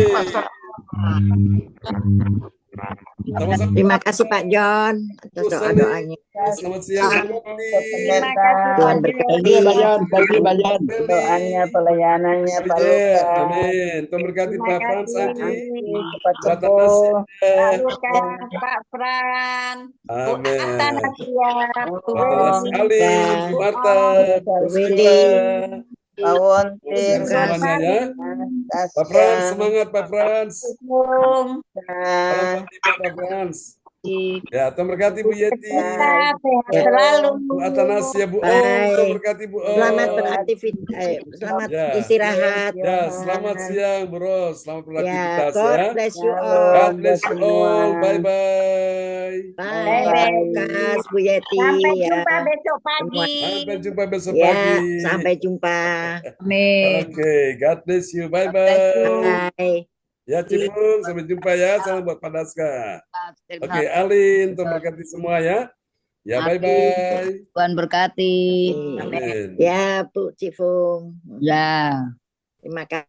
Sama-sama. Terima kasih Pak John atas doa-doanya. Selamat siang. Tuhan berkati. Doanya, pelayanannya Pak Iya, Luka. amin. Tuhan berkati Pak Frans Andi. Cepat Buat sembuh. Pak Fran, Bu Amin. Atanasia, Bu Terima Willy. kasih, Bu Marta, Bu Willy. Priscilla. Pak Wontin. Semuanya ya. Pak Frans, semangat Pak Frans. Bung. Salam Pak Frans. Ya, Tuhan berkati Bu Yeti. Sehat selalu. Bu Atanasia, Bu Om, Bye. Tuhan berkati Bu Om. Selamat beraktivitas, selamat Ya. istirahat. Ya, selamat siang Bu Ros, selamat Ya, beraktivitas God ya. bless you God all. bless you all. Bye-bye. Bye, Kas, Bu Yeti. Sampai Ya. jumpa besok pagi. Sampai jumpa besok Ya, pagi. sampai jumpa. Amin. Oke, God bless you. Bye-bye. Bye. Ya, Cipung, sampai jumpa ya. Salam buat Pak Daska. Terima Oke, kasih. Alin, Tuhan berkati semua ya. Ya, Amin. bye-bye. Tuhan berkati. Amin. Ya, Bu Cifung. Ya. Terima kasih.